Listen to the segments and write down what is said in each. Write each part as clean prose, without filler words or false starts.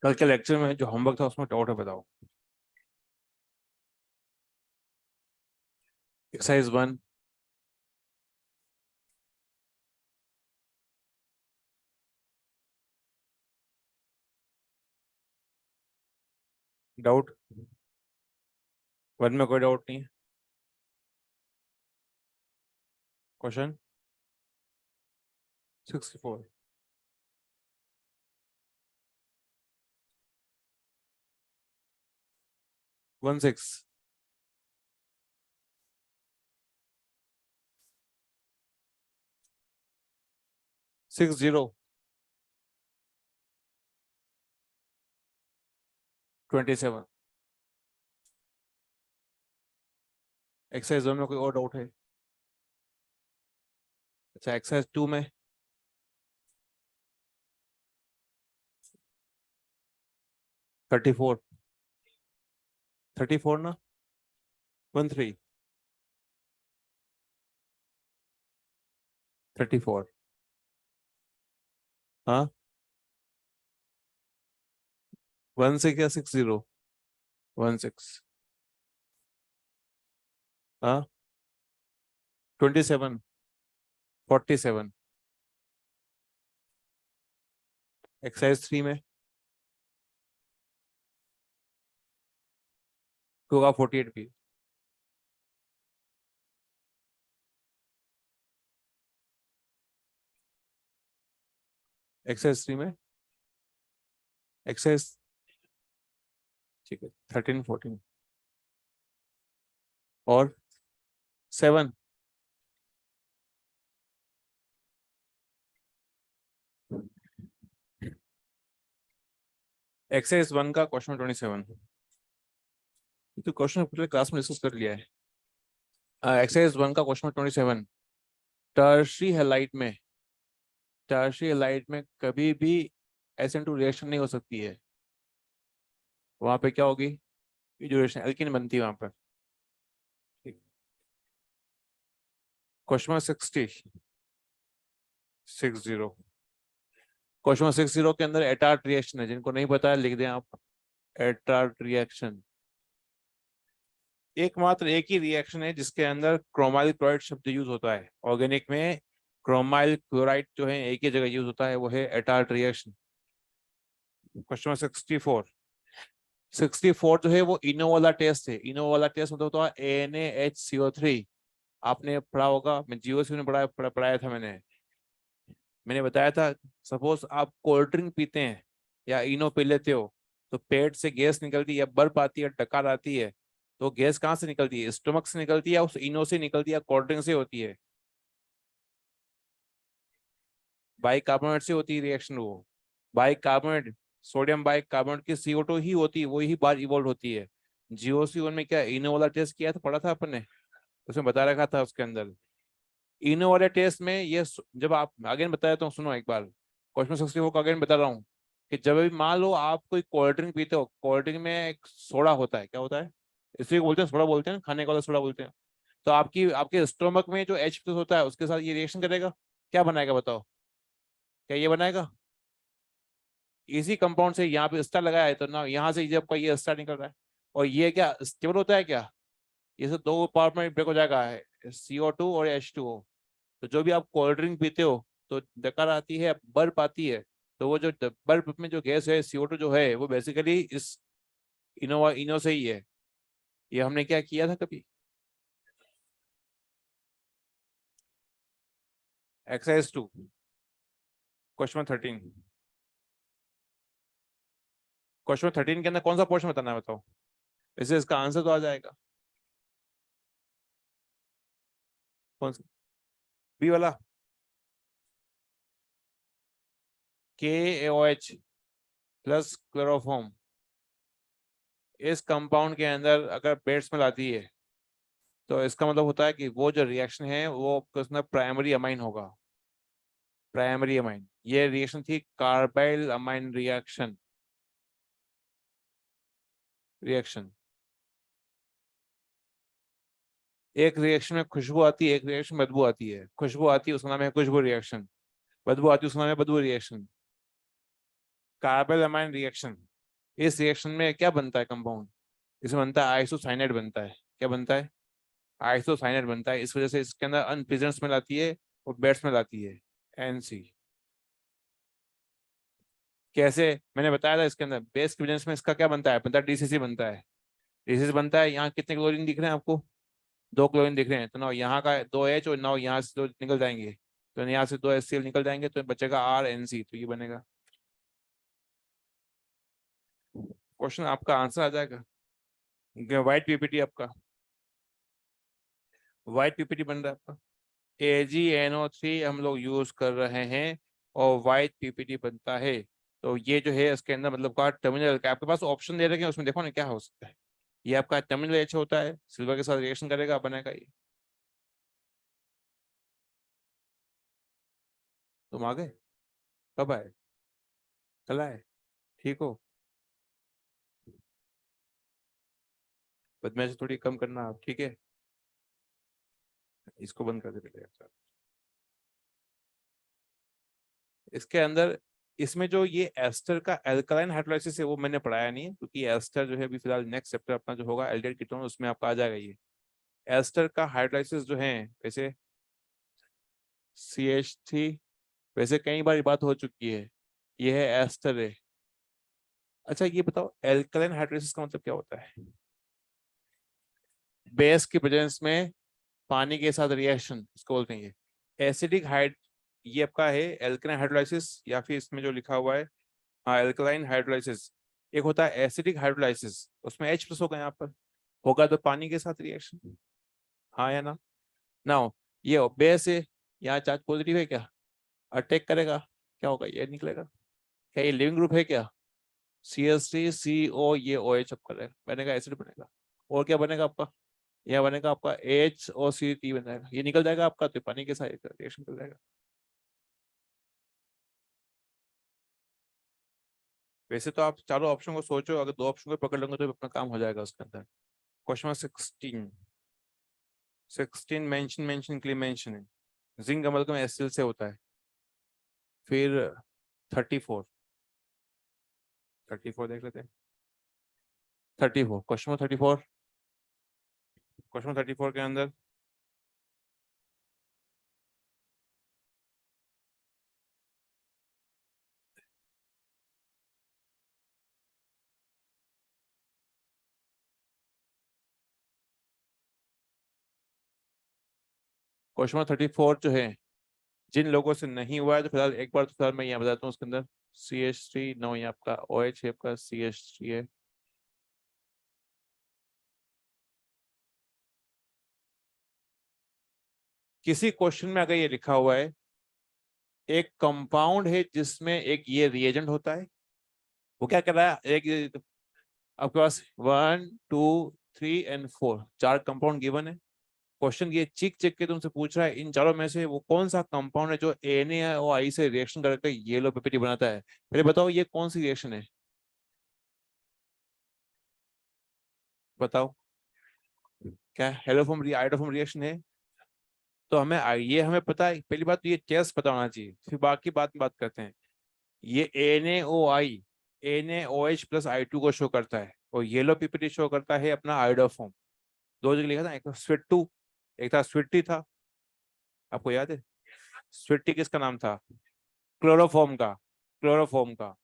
कल के लेक्चर में जो होमवर्क था उसमें डाउट है, बताओ। एक्सरसाइज 1, डाउट 1 में कोई डाउट नहीं है। Question 64, one six, six zero, 27। Exercise 1 में कोई और डाउट है? अच्छा, एक्सरसाइज 2 में 34, 34 ना, 13, 34। हाँ, 16 या 60, 16। हाँ, 27, 47। एक्सरसाइज 3 में होगा 48 भी। एक्सरसाइज 3 में एक्सरसाइज, ठीक है, 13, 14 और 7। एक्सरसाइज 1 का क्वेश्चन 27, तो क्वेश्चन पिछले क्लास में डिस्कस कर लिया है। एक्सरसाइज 1 का क्वेश्चन 27, टर्शियरी हैलाइट में कभी भी SN2 रिएक्शन नहीं हो सकती है। वहां पे क्या होगी? ये जो रिएक्शन एल्कीन बनती है वहां पर। क्वेश्चन 60, 60, क्वेश्चन 60 के अंदर एटार्ट रिएक्शन है। जिनको नहीं पता है लिख दें आप, एटार्ट रिएक्शन। एकमात्र एक ही रिएक्शन है जिसके अंदर क्रोमाइल क्लोराइड शब्द यूज होता है। ऑर्गेनिक में क्रोमाइल क्लोराइड जो है एक ही जगह यूज होता है, वो है एटार्ट रिएक्शन। क्वेश्चन 64 जो है वो इनो वाला टेस्ट है। इनो वाला टेस्ट मतलब होता है NaHCO3। आपने पढ़ा होगा, मैं जीओसी में पढ़ाया था। मैंने बताया था, सपोज आप कोल्ड ड्रिंक पीते हैं या इनो पी लेते हो, तो पेट से गैस निकलती है, बर्फ आती है, डकार आती है। तो गैस कहाँ से निकलती है? स्टमक से निकलती है, उस इनो से निकलती है, कोल्ड ड्रिंक से होती है, बाइकार्बोनेट से होती है रिएक्शन। वो बाइकार्बोनेट, सोडियम बाइकार्बोनेट की CO2 ही होती है, वही बार इवोल्व होती है। GOC1 में क्या इनो वाला टेस्ट किया था, पढ़ा था अपन ने, उसमें बता रखा था उसके अंदर। इनो वाले टेस्ट में ये जब आप अगेन बताया तो सुनो एक बार, क्वेश्चन 64 का अगेन बता रहा हूँ कि जब भी मान लो आप कोई कोल्ड ड्रिंक पीते हो, कोल्ड ड्रिंक में एक सोडा होता है। क्या होता है? इसी को बोलते हैं सोडा, बोलते हैं खाने का वाला सोडा बोलते हैं। तो आपके स्टोमक में जो H+ होता है उसके साथ ये रिएक्शन करेगा, क्या बनाएगा बताओ? क्या ये बनाएगा? इसी कंपाउंड से यहाँ पे स्टार लगाया है, तो ना यहाँ से जब का ये स्टार निकल रहा है। और ये क्या स्टेबल होता है क्या? ये सब दो पार्ट में ब्रेक हो जाएगा है, CO2 और H2O। तो जो भी आप कोल्ड ड्रिंक पीते हो तो डकार आती है, बर्फ आती है, तो वो जो बर्फ में जो गैस है CO2 जो है वो बेसिकली इस इनो से ही है। ये हमने क्या किया था कभी? Exercise 2, question 13। क्वेश्चन 13 के अंदर कौन सा पोर्शन बताना है बताओ, इससे इसका आंसर तो आ जाएगा। कौन सा? बी वाला, KaOH प्लस क्लोरोफॉर्म। इस कंपाउंड के अंदर अगर पेट स्मेल आती है तो इसका मतलब होता है कि वो जो रिएक्शन है वो उसमें प्राइमरी अमाइन होगा। प्राइमरी अमाइन, ये रिएक्शन थी कार्बाइल अमाइन रिएक्शन। एक रिएक्शन में खुशबू आती है, एक रिएक्शन में बदबू आती है। खुशबू आती है उसका नाम है खुशबू रिएक्शन, बदबू आती है उसका नाम है बदबू रिएक्शन। कार्बाइल अमाइन रिएक्शन इस रिएक्शन में क्या बनता है कंपाउंड, इसमें बनता है आइसोसाइनाइड बनता है। क्या बनता है? आइसोसाइनाइड बनता है। इस वजह से इसके अंदर अनप्लेजेंट स्मेल आती है और बैड स्मेल आती है। एनसी। कैसे? मैंने बताया था इसके अंदर बेस की वजह में इसका क्या बनता है, बनता है डीसीसी बनता है। डीसीसी बनता है। यहाँ कितने क्लोरीन दिख रहे हैं आपको? दो क्लोरीन दिख रहे हैं। तो ना यहाँ का दो एच और ना यहाँ से दो निकल जाएंगे, तो यहाँ से दो HCl निकल जाएंगे, तो बचेगा RNC, तो ये बनेगा। क्वेश्चन आपका आंसर आ जाएगा। व्हाइट पीपीटी आपका, व्हाइट पीपीटी बन रहा है आपका। AgNO3 हम लोग यूज कर रहे हैं और व्हाइट पीपीटी बनता है। तो ये जो है इसके अंदर मतलब का टर्मिनल का आपके पास ऑप्शन दे रखे हैं, उसमें देखो ना क्या हो सकता है। ये आपका टर्मिनल H होता है, सिल्वर के साथ रिएक्शन करेगा, बनेगा ये। तुम आ गए? कब आए? कल आए? ठीक हो? बदमाशी थोड़ी कम करना आप, ठीक है? इसको बंद कर देते हैं। अच्छा, इसके अंदर इसमें जो ये एस्टर का एल्कलाइन हाइड्रोलाइसिस है वो मैंने पढ़ाया नहीं है, क्योंकि एस्टर जो है अभी फिलहाल नेक्स्ट चैप्टर अपना जो होगा एल्डिहाइड कीटोन, उसमें आपका आ जाएगा ये। एस्टर का हाइड्रोलाइसिस जो है वैसे CH3, वैसे कई बार ये बात हो चुकी है। ये है एस्टर है। अच्छा ये बताओ एल्कलाइन हाइड्रोलाइसिस का मतलब क्या होता है? बेस की प्रेजेंस में पानी के साथ रिएक्शन, इसको बोलते हैं ये एसिडिक हाइड। ये आपका है एल्कलाइन हाइड्रोलाइसिस, या फिर इसमें जो लिखा हुआ है, हाँ एल्कलाइन हाइड्रोलाइसिस। एक होता है एसिडिक हाइड्रोलाइसिस, उसमें H+ होगा यहाँ पर, होगा तो पानी के साथ रिएक्शन। हाँ या ना? ना ये बेस है, यहाँ चार्ज पॉजिटिव है क्या, अटैक करेगा, क्या होगा, ये निकलेगा। क्या ये लिविंग ग्रुप है क्या? CH3CO, ये OH अब करेगा, बनेगा एसिड बनेगा। और क्या बनेगा आपका? यह बनेगा आपका HOCT बन जाएगा, ये निकल जाएगा आपका, तो पानी के साथ रिएक्शन कर जाएगा। वैसे तो आप चारों ऑप्शन को सोचो, अगर दो ऑप्शन को पकड़ लेंगे तो अपना काम हो जाएगा उसके अंदर। क्वेश्चन 16 मेंशन मेंशन के लिए मेंशन है। जिंक अमलगम HCl से होता है। फिर 34, 34 देख लेते हैं। 34, क्वेश्चन 34, क्वेश्चन 34 के अंदर क्वेश्चन 34 जो है, जिन लोगों से नहीं हुआ है तो फिलहाल एक बार तो फिलहाल मैं यहाँ बताता हूँ उसके अंदर। CH3 नो, ये आपका OH है, आपका CH3 है। किसी क्वेश्चन में अगर ये लिखा हुआ है एक कंपाउंड है जिसमें एक ये रिएजेंट होता है, वो क्या कर रहा है, एक आपके पास 1 2 3 एंड 4 चार कंपाउंड गिवन है। क्वेश्चन ये चिक चिक के तुमसे पूछ रहा है इन चारों में से वो कौन सा कंपाउंड है जो NaOI से रिएक्शन करके येलो पीपीटी बनाता है। पहले बताओ ये कौन सी रिएक्शन है, बताओ। क्या हेलोफॉर्म आइडोफॉर्म रिएक्शन है? तो ये हमें पता है, पहली बात तो ये चेस पता होना चाहिए, फिर बाकी बात करते हैं। ये NaOI NaOH+I2 को शो करता है, और येलो पीपीटी शो करता है अपना आइडोफॉर्म। दो जगह लिखा था, एक था स्विट2, एक था स्विटी था। आपको याद है स्विटी किसका नाम था? क्लोरोफॉर्म का, क्लोरोफॉर्म का।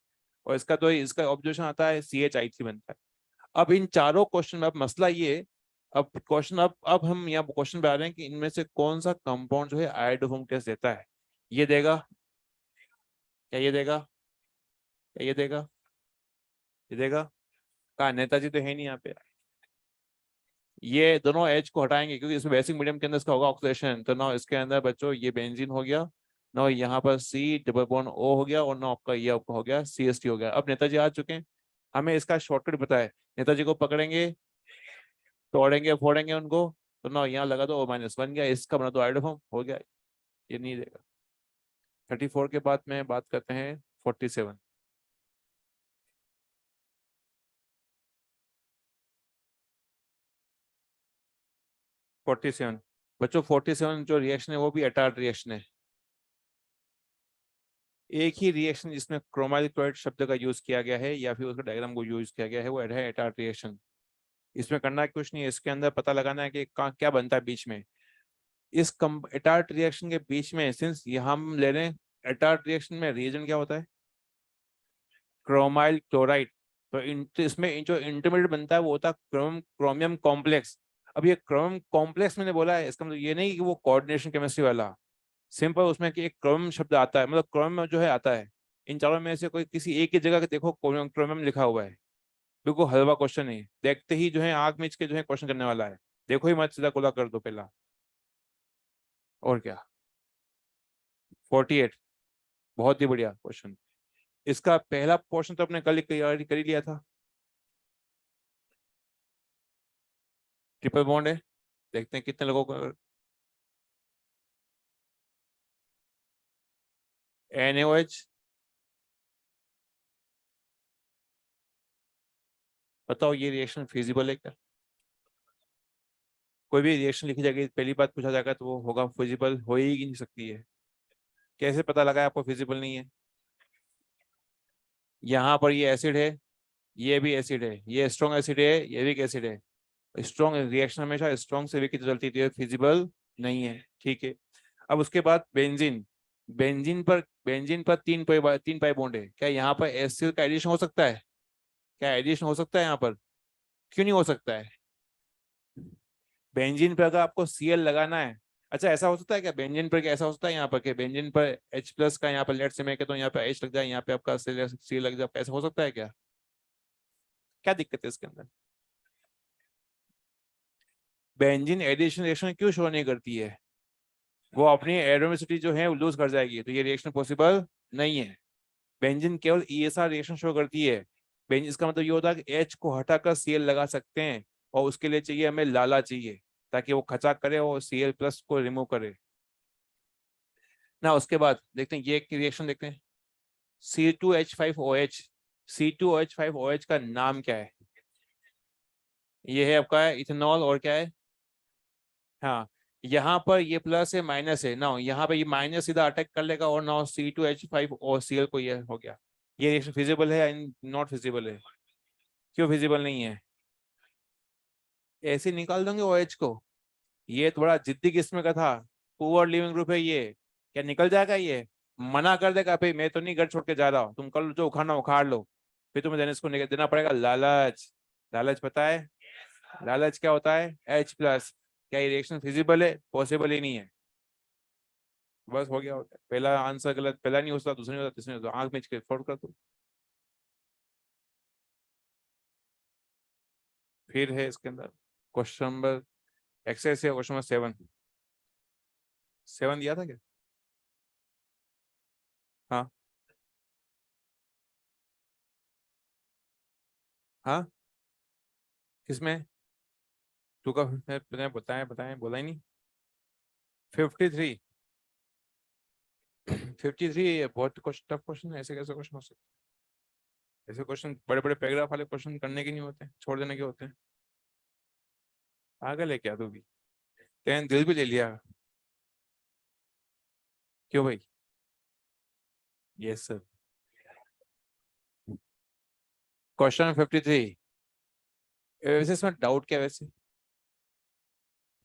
और इसका तो इसका ऑब्जर्वेशन आता है CH3 बनता है। अब इन चारों क्वेश्चन में अब मसला ये, अब क्वेश्चन अब हम यहाँ क्वेश्चन पे आ रहे हैं कि इनमें से कौन सा कंपाउंड जो है आयोडोफॉर्म टेस्ट देता है। ये देगा, क्या ये देगा, क्या ये देगा, ये देगा। कहा नेताजी तो है नहीं यहाँ पे। ये दोनों एच को हटाएंगे क्योंकि इसमें बेसिक मीडियम के अंदर इसका होगा ऑक्सीडेशन, तो ना इसके अंदर बच्चों ये बेंजीन हो गया, ना यहाँ पर C डबल बॉन्ड O हो गया, और ना आपका ये आपका हो गया CH3 हो गया। अब नेताजी आ चुके हैं, हमें इसका शॉर्टकट पता है। नेताजी को पकड़ेंगे, तोड़ेंगे फोड़ेंगे उनको, तो ना यहाँ लगा दो O- बन गया, इसका बना दो आयोडोफॉर्म, हो गया। ये नहीं देगा। 34 के बाद में बात करते हैं 47। 47 बच्चों, 47 जो रिएक्शन है वो भी अटार्ड रिएक्शन है। एक ही रिएक्शन जिसमें क्रोमाइल क्लोराइड शब्द का यूज किया गया है या फिर उसका डायग्राम को यूज किया गया है, वो है एटार्ट रिएक्शन। इसमें करना कुछ नहीं है, इसके अंदर पता लगाना है कि क्या बनता है बीच में। इस एटार्ट रिएक्शन के बीच में, सिंस यहाँ हम ले रहे हैं एटार्ट रिएक्शन में रिएजेंट क्या होता है, क्रोमाइल क्लोराइड। तो इसमें जो इंटरमीडिएट बनता है वो होता है क्रोमियम कॉम्प्लेक्स। अब ये क्रोमियम कॉम्प्लेक्स मैंने बोला है, इसका मतलब ये नहीं कि वो कोऑर्डिनेशन केमिस्ट्री वाला, सिंपल उसमें कि एक क्रोमियम शब्द आता है, मतलब क्रोमियम जो है आता है। इन चारों में से कोई किसी एक ही जगह के देखो क्रोमियम लिखा हुआ है। बिल्कुल हलवा क्वेश्चन है, देखते ही जो है आग मीच के जो है क्वेश्चन करने वाला है। देखो ही मत, सीधा गोला कर दो पहला। और क्या, 48, बहुत ही बढ़िया क्वेश्चन। इसका पहला पोर्शन तो अपने कल ही तैयारी कर ही लिया था। ट्रिपल बॉन्ड है, देखते हैं कितने लोगों को। NaOH, बताओ ये रिएक्शन फिजिबल है क्या? कोई भी रिएक्शन लिखी जाएगी, पहली बात पूछा जाएगा तो वो होगा फिजिबल, हो ही नहीं सकती है। कैसे पता लगा आपको फिजिबल नहीं है? यहाँ पर ये एसिड है, ये भी एसिड है, ये स्ट्रॉन्ग एसिड है, ये भी एक एसिड है। स्ट्रॉन्ग रिएक्शन हमेशा स्ट्रॉन्ग से वीक की चलती थी, फिजिबल नहीं है, ठीक है। अब उसके बाद बेंजीन। बेंजीन पर तीन पाई बॉन्ड है, क्या यहाँ पर एसिड का एडिशन हो सकता है? क्या एडिशन हो सकता है यहाँ पर? क्यों नहीं हो सकता है? बेंजीन पर अगर आपको Cl लगाना है, अच्छा ऐसा हो सकता है क्या बेंजीन पर, क्या ऐसा हो सकता है यहाँ पर कि बेंजीन पर H+ का यहाँ पर लेट से मैं कहता हूँ यहाँ पे H लग जाए, यहाँ पे आपका Cl लग जाए, ऐसा हो सकता है क्या? क्या दिक्कत है इसके अंदर? बेंजीन एडिशन रिएक्शन क्यों शो नहीं करती है? वो अपनी एरोमेसिटी जो है लूज कर जाएगी, तो ये रिएक्शन पॉसिबल नहीं है। बेंजीन केवल ESR रिएक्शन शो करती है। बेंजीन, इसका मतलब ये होता है कि H को हटाकर Cl लगा सकते हैं, और उसके लिए चाहिए हमें लाला चाहिए, ताकि वो खचा करे और Cl+ को रिमूव करे ना। उसके बाद देखते हैं ये एक रिएक्शन देखते हैं, C2H5OH। C2H5OH का नाम क्या है? ये है आपका इथेनॉल, और क्या है? हाँ, यहाँ पर ये प्लस है माइनस है ना, यहाँ पे ये माइनस सीधा अटैक कर लेगा, और ना C2H5OCl को ये हो गया। ये रिएक्शन फिजिबल है या नॉट फिजिबल है? क्यों फिजिबल नहीं है? ऐसे निकाल दोगे OH को? ये थोड़ा जिद्दी किस्म का था, पुअर लिविंग ग्रुप है ये, क्या निकल जाएगा ये? मना कर देगा भाई मैं तो नहीं घर छोड़ के जा रहा हूँ, तुम कल जो उखाड़ना उखाड़ लो। फिर तुम्हें देने इसको देना पड़ेगा लालच। लालच पता है? लालच क्या होता है? H+। क्या ये रिएक्शन फिजिबल है? पॉसिबल ही नहीं है। बस हो गया, होता है पहला आंसर गलत, पहला नहीं होता, दूसरा नहीं होता, तीसरा नहीं होता, आंख मीच के फोड़ कर दो। फिर है इसके अंदर क्वेश्चन नंबर, एक्सरसाइज है क्वेश्चन नंबर 7। 7 दिया था क्या? हाँ। हाँ, किसमें? तू का बताएं बताएं, बोला ही नहीं। 53। 53, बहुत टफ क्वेश्चन है, ऐसे कैसे क्वेश्चन हो सकते हैं? ऐसे क्वेश्चन बड़े बड़े पैराग्राफ वाले क्वेश्चन करने के नहीं होते, छोड़ देने के होते हैं। पागल है क्या तू भी? तेन दिल भी ले लिया? क्यों भाई? Yes sir. क्वेश्चन 53। वैसे इसमें डाउट क्या है वैसे?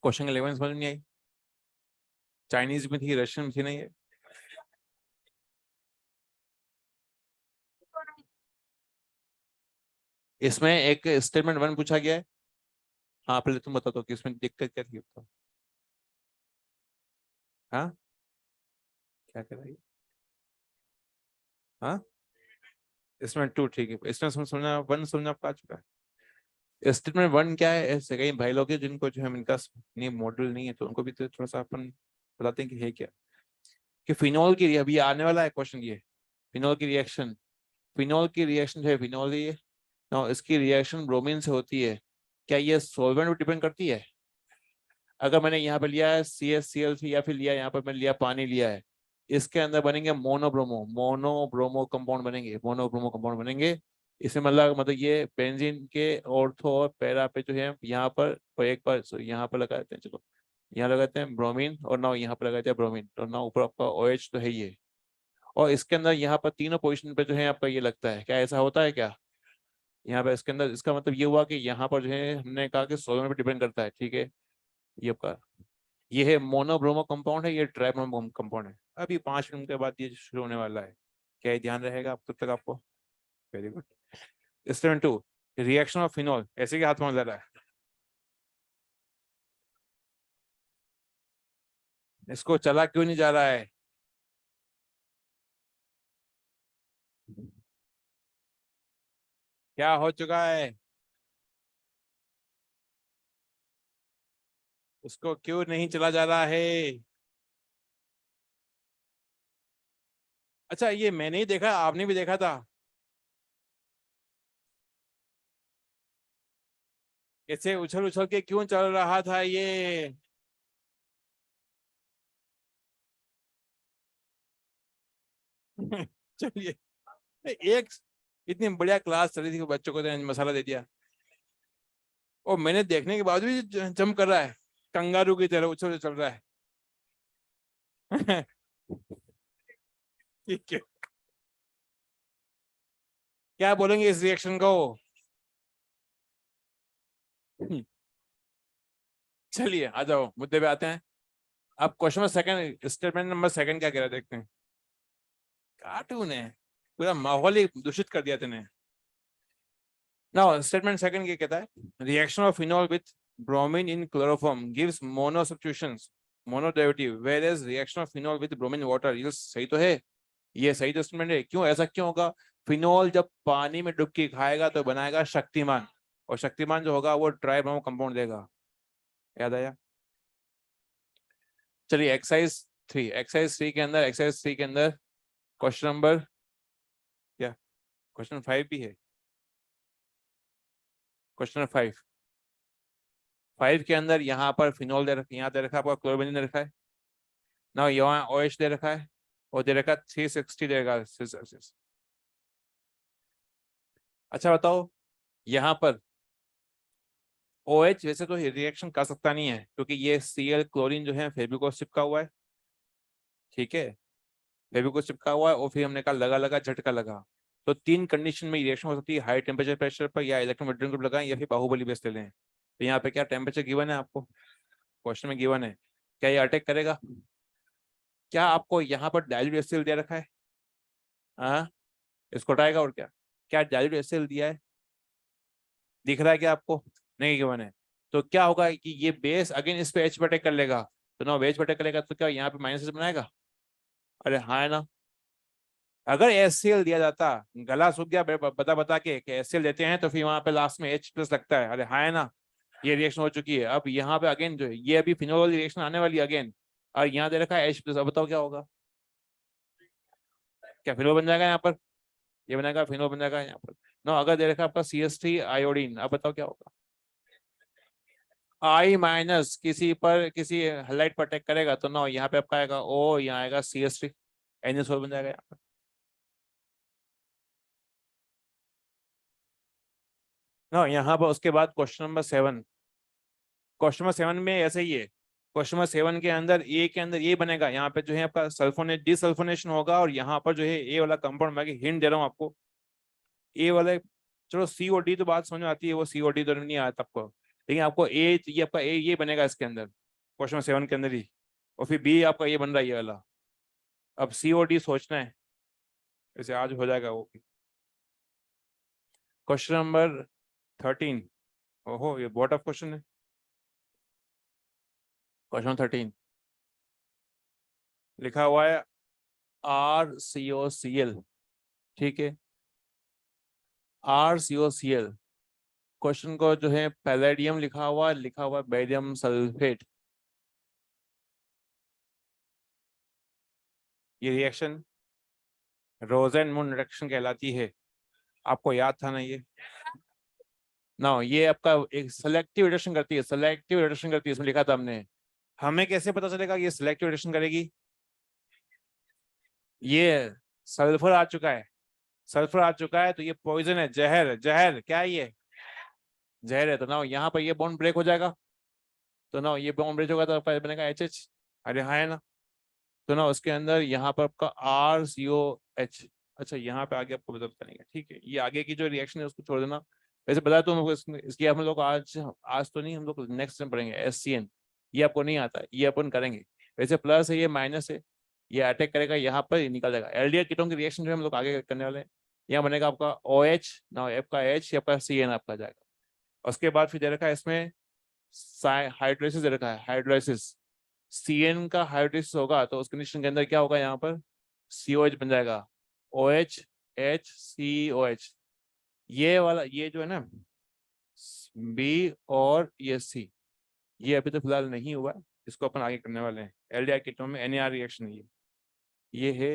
क्वेश्चन 11 समझ नहीं आई। चाइनीज में थी, रशियन में थी, नहीं है? इसमें एक स्टेटमेंट 1 पूछा गया है। हाँ, पहले तुम बता दो कि इसमें दिक्कत क्या थी, बताओ। हाँ, क्या कर रही है? हाँ, इसमें 2 ठीक है, इसमें समझना 1 समझना आपका आ चुका है। स्टेटमेंट 1 क्या है? ऐसे कई भाई लोग हैं जिनको जो है इनका नहीं मॉडल नहीं है, तो उनको भी तो थोड़ा सा अपन बताते हैं कि है क्या। कि फिनॉल की, अभी आने वाला है क्वेश्चन ये, फिनॉल की रिएक्शन। फिनॉल की रिएक्शन जो है, फिनॉल ये ना, इसकी रिएक्शन ब्रोमीन से होती है। क्या ये सॉल्वेंट पर डिपेंड करती है? अगर मैंने यहाँ पे लिया है CaCl3, या फिर लिया यहाँ पर मैंने लिया पानी लिया है, इसके अंदर बनेंगे मोनोब्रोमो कंपाउंड बनेंगे, मोनोब्रोमो कंपाउंड बनेंगे। इसमें मतलब ये बेंजीन के ऑर्थो और पैरा पे जो है यहाँ पर, और एक बार यहाँ पर लगा देते हैं, चलो यहाँ लगाते हैं ब्रोमीन, और ना यहाँ पर लगाते हैं ब्रोमीन, तो ना ऊपर आपका OH तो है ये। और इसके अंदर यहाँ पर तीनों पोजीशन पे जो है आपका ये लगता है, क्या ऐसा होता है क्या? यहाँ पे इसके अंदर इसका मतलब ये हुआ कि यहाँ पर जो है हमने कहा कि सोलर पे डिपेंड करता है, ठीक है। ये आपका ये है मोनोब्रोमो कंपाउंड है, ये ट्राइब्रोमो कंपाउंड है। अभी 5 मिनट के बाद ये शुरू होने वाला है। क्या ये ध्यान रहेगा अब तब तक आपको? Very good. Statement 2, reaction of phenol, ऐसे के हाथ में जा रहा है, इसको चला क्यों नहीं जा रहा है? क्या हो चुका है? उसको क्यों नहीं चला जा रहा है? अच्छा, ये मैंने ही देखा, आपने भी देखा था? ऐसे उछल उछल के क्यों चल रहा था ये? चलिए, एक इतनी बढ़िया क्लास चली थी, बच्चों को तो मसाला दे दिया। और मैंने देखने के बाद भी जंप कर रहा है, कंगारू की तरह उछल चल रहा है। ठीक है, क्या बोलेंगे इस रिएक्शन को? चलिए आ जाओ, मुद्दे पे आते हैं। अब question number second, statement number second क्या कह रहा है देखते हैं। कार्टून है, पूरा माहौल ही दूषित कर दिया तूने। नाउ स्टेटमेंट सेकंड ये कहता है, reaction of phenol with bromine in chloroform gives mono substitutions, mono derivative, whereas reaction of phenol with bromine water, ये सही तो है, ये सही तो स्टेटमेंट है। क्यों, ऐसा क्यों होगा? फिनॉल जब पानी में डुबकी खाएगा तो बनाएगा शक्तिमान, और शक्तिमान जो होगा वो ट्राइब्रोमो कंपाउंड देगा। याद आया? चलिए एक्सरसाइज 3 के अंदर क्वेश्चन नंबर क्या, क्वेश्चन 5 भी है। क्वेश्चन नंबर 5 के अंदर यहाँ पर फिनॉल दे रखा, यहाँ दे रखा आपका क्लोरोबेंजीन दे रखा है ना, यहाँ OH दे रखा है, और दे रखा 360 दे रखा सेल्सियस। अच्छा बताओ, यहाँ पर OH वैसे तो रिएक्शन कर सकता नहीं है, क्योंकि ये Cl क्लोरीन जो है फेविकोल चिपका हुआ है, ठीक है, फेविकोल चिपका हुआ है, और फिर हमने कहा लगा लगा झटका लगा। तो 3 कंडीशन में रिएक्शन हो सकती है, हाई टेम्परेचर प्रेशर पर, या इलेक्ट्रॉन विड्रॉल ग्रुप लगाएं, या फिर बाहुबली बेस ले लें। तो यहाँ पे क्या टेम्परेचर गिवन है आपको, क्वेश्चन में गिवन है, क्या ये अटैक करेगा? क्या आपको यहाँ पर डाइल्यूट एसिड दे रखा है? हाँ, इसको हटाएगा, और क्या क्या डाइल्यूट एसिड दिया है, दिख रहा है क्या आपको? नहीं गिवन है। तो क्या होगा कि ये बेस अगेन इस पे एच पर अटैक कर लेगा, तो ना एच पर अटैक करेगा तो क्या यहाँ पे माइनस बनाएगा? अरे हाँ है ना। अगर HCl दिया जाता, गला सूख गया बता बता के कि HCl देते हैं, तो फिर वहां पे लास्ट में H+ लगता है, अरे हाँ है ना। ये रिएक्शन हो चुकी है, अब यहाँ पे अगेन जो है ये अभी फिनोल वाली रिएक्शन आने वाली है अगेन, और यहाँ दे रखा है H+, अब बताओ क्या होगा? क्या फिनोल बन जाएगा यहाँ पर? ये बनेगा फिनोल बन जाएगा यहाँ पर। नो, अगर दे रखा है आपका CH3 आयोडीन, अब बताओ क्या होगा? I- किसी पर किसी हेलाइट पर अटैक करेगा तो नो, यहाँ पे आपका आएगा O, यहाँ आएगा CH3, NH4 बन जाएगा यहाँ पर। नो, यहाँ पर उसके बाद क्वेश्चन नंबर 7, क्वेश्चन नंबर 7 में ऐसे ही है। क्वेश्चन नंबर 7 के अंदर ए के अंदर ये बनेगा, यहाँ पे जो है आपका सल्फोनेट डिसल्फोनेशन होगा, और यहाँ पर जो है ए वाला कंपाउंड, मैं हिंट दे रहा हूँ आपको, ए वाले, चलो CO D तो बात समझ में आती है, वो CO D तो नहीं आता आपको, लेकिन आपको ए, ये आपका ए ये बनेगा इसके अंदर, क्वेश्चन 7 के अंदर ही, और फिर बी आपका ये बन रहा है ये वाला। अब CO D सोचना है, वैसे आज हो जाएगा वो भी। क्वेश्चन नंबर 13, ओहो ये बहुत टफ क्वेश्चन है। क्वेश्चन 13 लिखा हुआ है RCOCl, ठीक है, RCOCl, क्वेश्चन को जो है पैलेडियम लिखा हुआ बेरियम सल्फेट। ये रिएक्शन रोजेन मून रिएक्शन कहलाती है, आपको याद था ना ये? ना, ये आपका एक सेलेक्टिव रिडक्शन करती है, सेलेक्टिव रिडक्शन करती है, इसमें लिखा था हमने। हमें कैसे पता चलेगा कि ये सेलेक्टिव रिडक्शन करेगी? ये सल्फर आ चुका है, सल्फर आ चुका है, तो ये पॉइजन है, जहर, जहर क्या है ये? जहर है, तो ना यहाँ पर ये बॉन्ड ब्रेक हो जाएगा, तो ना ये बॉन्ड ब्रेक होगा तो बनेगा HH, अरे हाँ है ना। तो ना उसके अंदर यहाँ पर आपका RCOH, अच्छा यहाँ पे आगे आपको बदल करेंगे, ठीक है। ये आगे की जो रिएक्शन है उसको छोड़ देना। वैसे बता तो हमको इसकी हम लोग आज आज तो नहीं, हम लोग नेक्स्ट टाइम पढ़ेंगे SCN। ये आपको नहीं आता, ये अपन करेंगे। वैसे प्लस है, ये माइनस है, ये अटैक करेगा यहाँ पर, ये निकल जाएगा। एल्डिहाइड कीटोन की रिएक्शन जो हम लोग आगे करने वाले हैं। यहाँ बनेगा आपका OH ना F का H, या आपका CN आपका जाएगा। उसके बाद फिर दे रखा है इसमें हाइड्रोलिसिस दे रखा है, हाइड्रोलिसिस। CN का हाइड्रोलिसिस होगा तो उस कंडीशन के अंदर क्या होगा, यहाँ पर COH बन जाएगा, OH HCOH। ये वाला ये जो है ना B और ये C, ये अभी तो फिलहाल नहीं हुआ है, इसको अपन आगे करने वाले हैं। एल्डिहाइड कीटोन में NAR रिएक्शन है ये है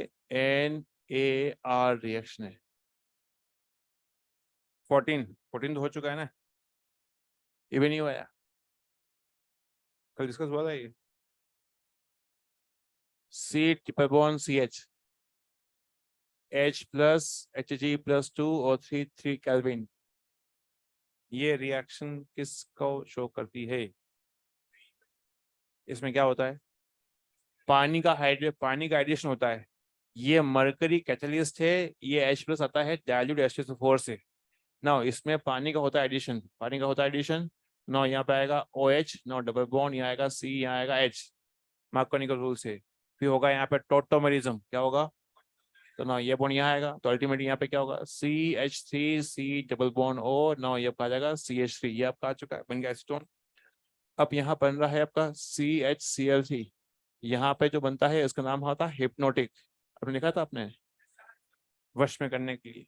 NAR रिएक्शन है। 14 तो हो चुका है ना, ये भी नहीं हुआ यार, कल डिस्कस हुआ था ये। C triple bond CH, H plus Hg+2 और 3 केल्विन। ये रिएक्शन किसको शो करती है? इसमें क्या होता है, पानी का हाइड्रेशन होता है। ये मरकरी कैटलिस्ट है, ये H+ आता है डाइल्यूट H2SO4 से। ना इसमें पानी का होता है एडिशन, पानी का होता है एडिशन। ना यहाँ पे आएगा OH, ना डबल बॉन्ड, यहाँ आएगा C, यहाँ आएगा H, मैकेनिकल रूल से। फिर होगा यहाँ पे टोटोमेरिज्म, क्या होगा, तो ना ये बॉन्ड यहाँ आएगा, तो अल्टीमेटली यहाँ पे क्या होगा, CH3C डबल बॉन्ड O, ना ये आपका आ जाएगा CH3, ये आपका आ चुका है, बन गया एसीटोन। अब यहाँ बन रहा है आपका CHCl3। यहाँ पे जो बनता है इसका नाम होता है हिप्नोटिक। आपने लिखा था आपने, वश में करने के लिए,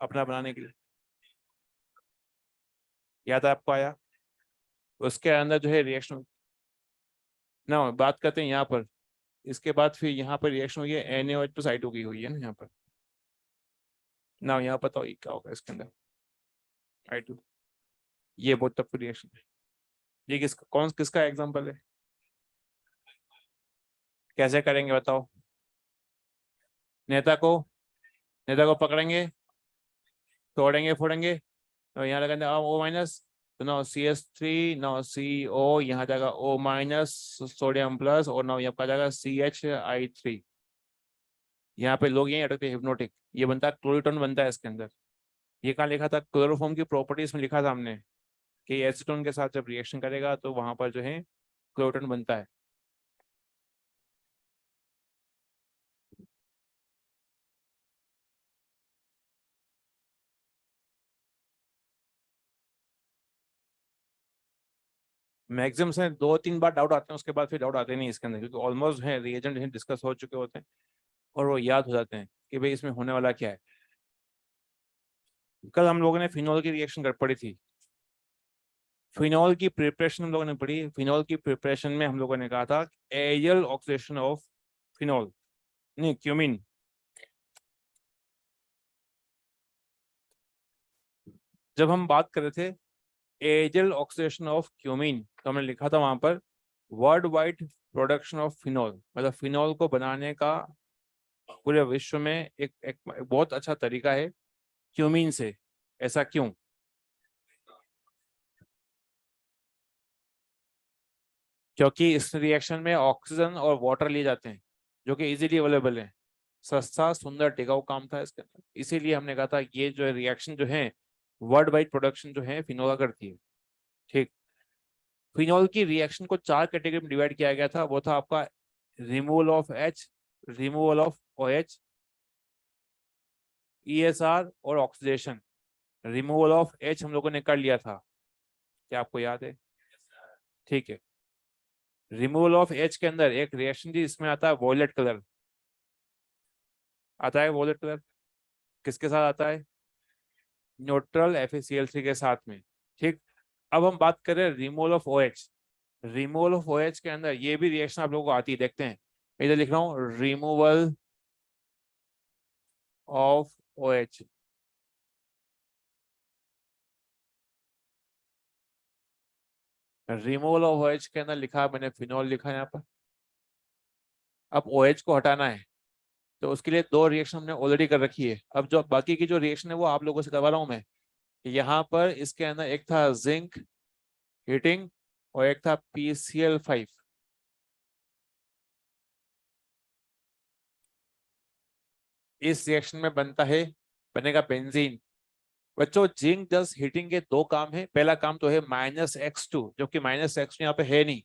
अपना बनाने के लिए, याद है आपको, आया? उसके अंदर जो है रिएक्शन ना, बात करते हैं यहाँ पर। इसके बाद फिर यहाँ पर रिएक्शन हुई है NaOH+I2 की हुई है ना यहाँ पर। ना यहाँ पर तो क्या होगा इसके अंदर, I2, ये बहुत टफ रिएक्शन है। ये किसका एग्जांपल है, कैसे करेंगे बताओ? नेता को नेता को पकड़ेंगे, तोड़ेंगे फोड़ेंगे, तो यहाँ लगाएंगे O-, तो नो CH3, नो CO, यहाँ जाएगा O-, सोडियम प्लस, और नो यहाँ पर जाएगा CHI3। यहाँ पे लोग यही अटकते हैं, हिप्नोटिक। ये बनता है क्लोरीटोन बनता है इसके अंदर। ये कहाँ लिखा था, क्लोरोफॉर्म की प्रॉपर्टीज में लिखा था हमने कि एसीटोन के साथ जब रिएक्शन करेगा तो वहां पर जो है क्लोरीटोन बनता है। मैक्सिमम से 2-3 बार डाउट आते हैं, उसके बाद फिर डाउट आते नहीं इसके अंदर, क्योंकि ऑलमोस्ट है रिएजेंट डिस्कस हो चुके होते हैं और वो याद हो जाते हैं कि भाई इसमें होने वाला क्या है। कल हम लोगों ने फिनॉल की रिएक्शन कर पड़ी थी, फिनॉल की प्रिपरेशन हम लोगों ने पढ़ी। फिनॉल की प्रिपरेशन में हम लोगों ने कहा था एरियल ऑक्सीडेशन ऑफ फिनॉल, नहीं क्यूमिन। जब हम बात कर रहे थे एरियल ऑक्सीडेशन ऑफ क्यूमिन, तो हमने लिखा था वहां पर world wide production of phenol, मतलब फिनॉल को बनाने का पूरे विश्व में एक बहुत अच्छा तरीका है क्यूमीन से। ऐसा क्यों? क्योंकि इस रिएक्शन में ऑक्सीजन और वाटर लिए जाते हैं जो कि इजीली अवेलेबल है। सस्ता सुंदर टिकाऊ काम था इसके अंदर, इसीलिए हमने कहा था ये जो रिएक्शन जो है वर्ल्ड वाइड प्रोडक्शन जो है फिनोल का करती है। ठीक, फिनॉल की रिएक्शन को 4 कैटेगरी में डिवाइड किया गया था। वो था आपका removal of H, removal of OH, ESR और ऑक्सीडेशन। रिमूवल ऑफ H हम लोगों ने कर लिया था, क्या आपको याद है? ठीक है, रिमूवल ऑफ H के अंदर एक रिएक्शन थी, इसमें आता है वॉयलेट कलर, आता है वॉयलेट कलर। किसके साथ आता है? न्यूट्रल FeCl3 के साथ में। ठीक, अब हम बात करें removal of OH। Removal of OH के अंदर ये भी रिएक्शन आप लोगों को आती है, देखते हैं। इधर लिख रहा हूँ removal of OH। Removal of OH के अंदर लिखा मैंने फिनॉल लिखा है यहाँ पर। अब OH को हटाना है तो उसके लिए 2 रिएक्शन हमने ऑलरेडी कर रखी है। अब जो बाकी की जो रिएक्शन है वो आप लोगों से करवा रहा हूँ मैं। यहाँ पर इसके अंदर एक था जिंक हीटिंग और एक था PCl5। इस रिएक्शन में बनता है, बनेगा बेंजीन। बच्चों जिंक जस्ट हीटिंग के दो काम है। पहला काम तो है -X2, जो कि -X2 यहाँ पे है नहीं।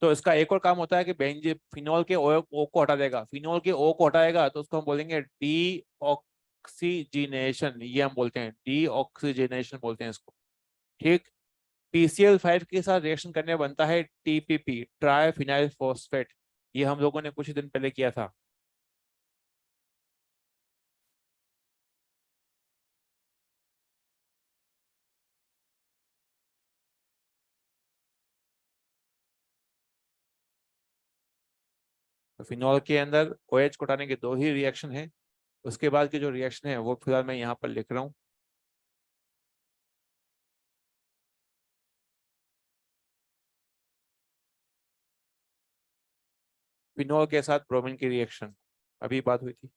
तो इसका एक और काम होता है कि बेंजीन फिनोल के ओ को हटा देगा। फिनोल के ओ को हटाएगा तो उसको हम बोलेंगे डी ऑक्सीजनेशन। ये हम बोलते हैं डी ऑक्सीजनेशन बोलते हैं इसको। ठीक। PCl5 के साथ रिएक्शन करने बनता है TPP, ट्राइफिनाइल फॉस्फेट। ये हम लोगों ने कुछ ही दिन पहले किया था। तो फिनॉल के अंदर OH को हटाने के दो ही रिएक्शन है। उसके बाद की जो रिएक्शन है वो फिलहाल मैं यहाँ पर लिख रहा हूँ। फिनॉल के साथ ब्रोमीन की रिएक्शन अभी बात हुई थी।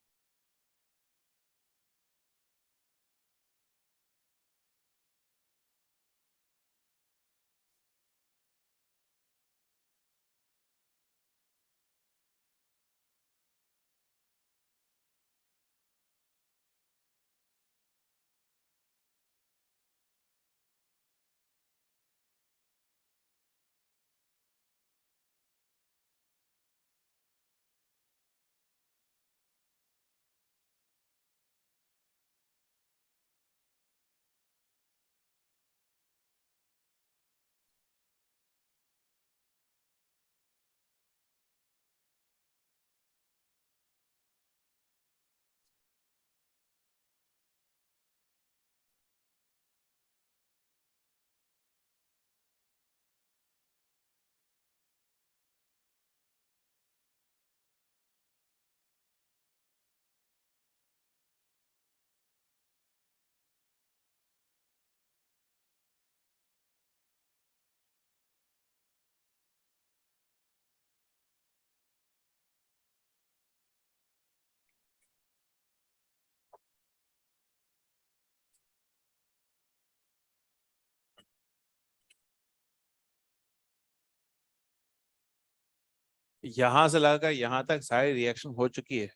यहाँ से लगाकर यहाँ तक सारी रिएक्शन हो चुकी है।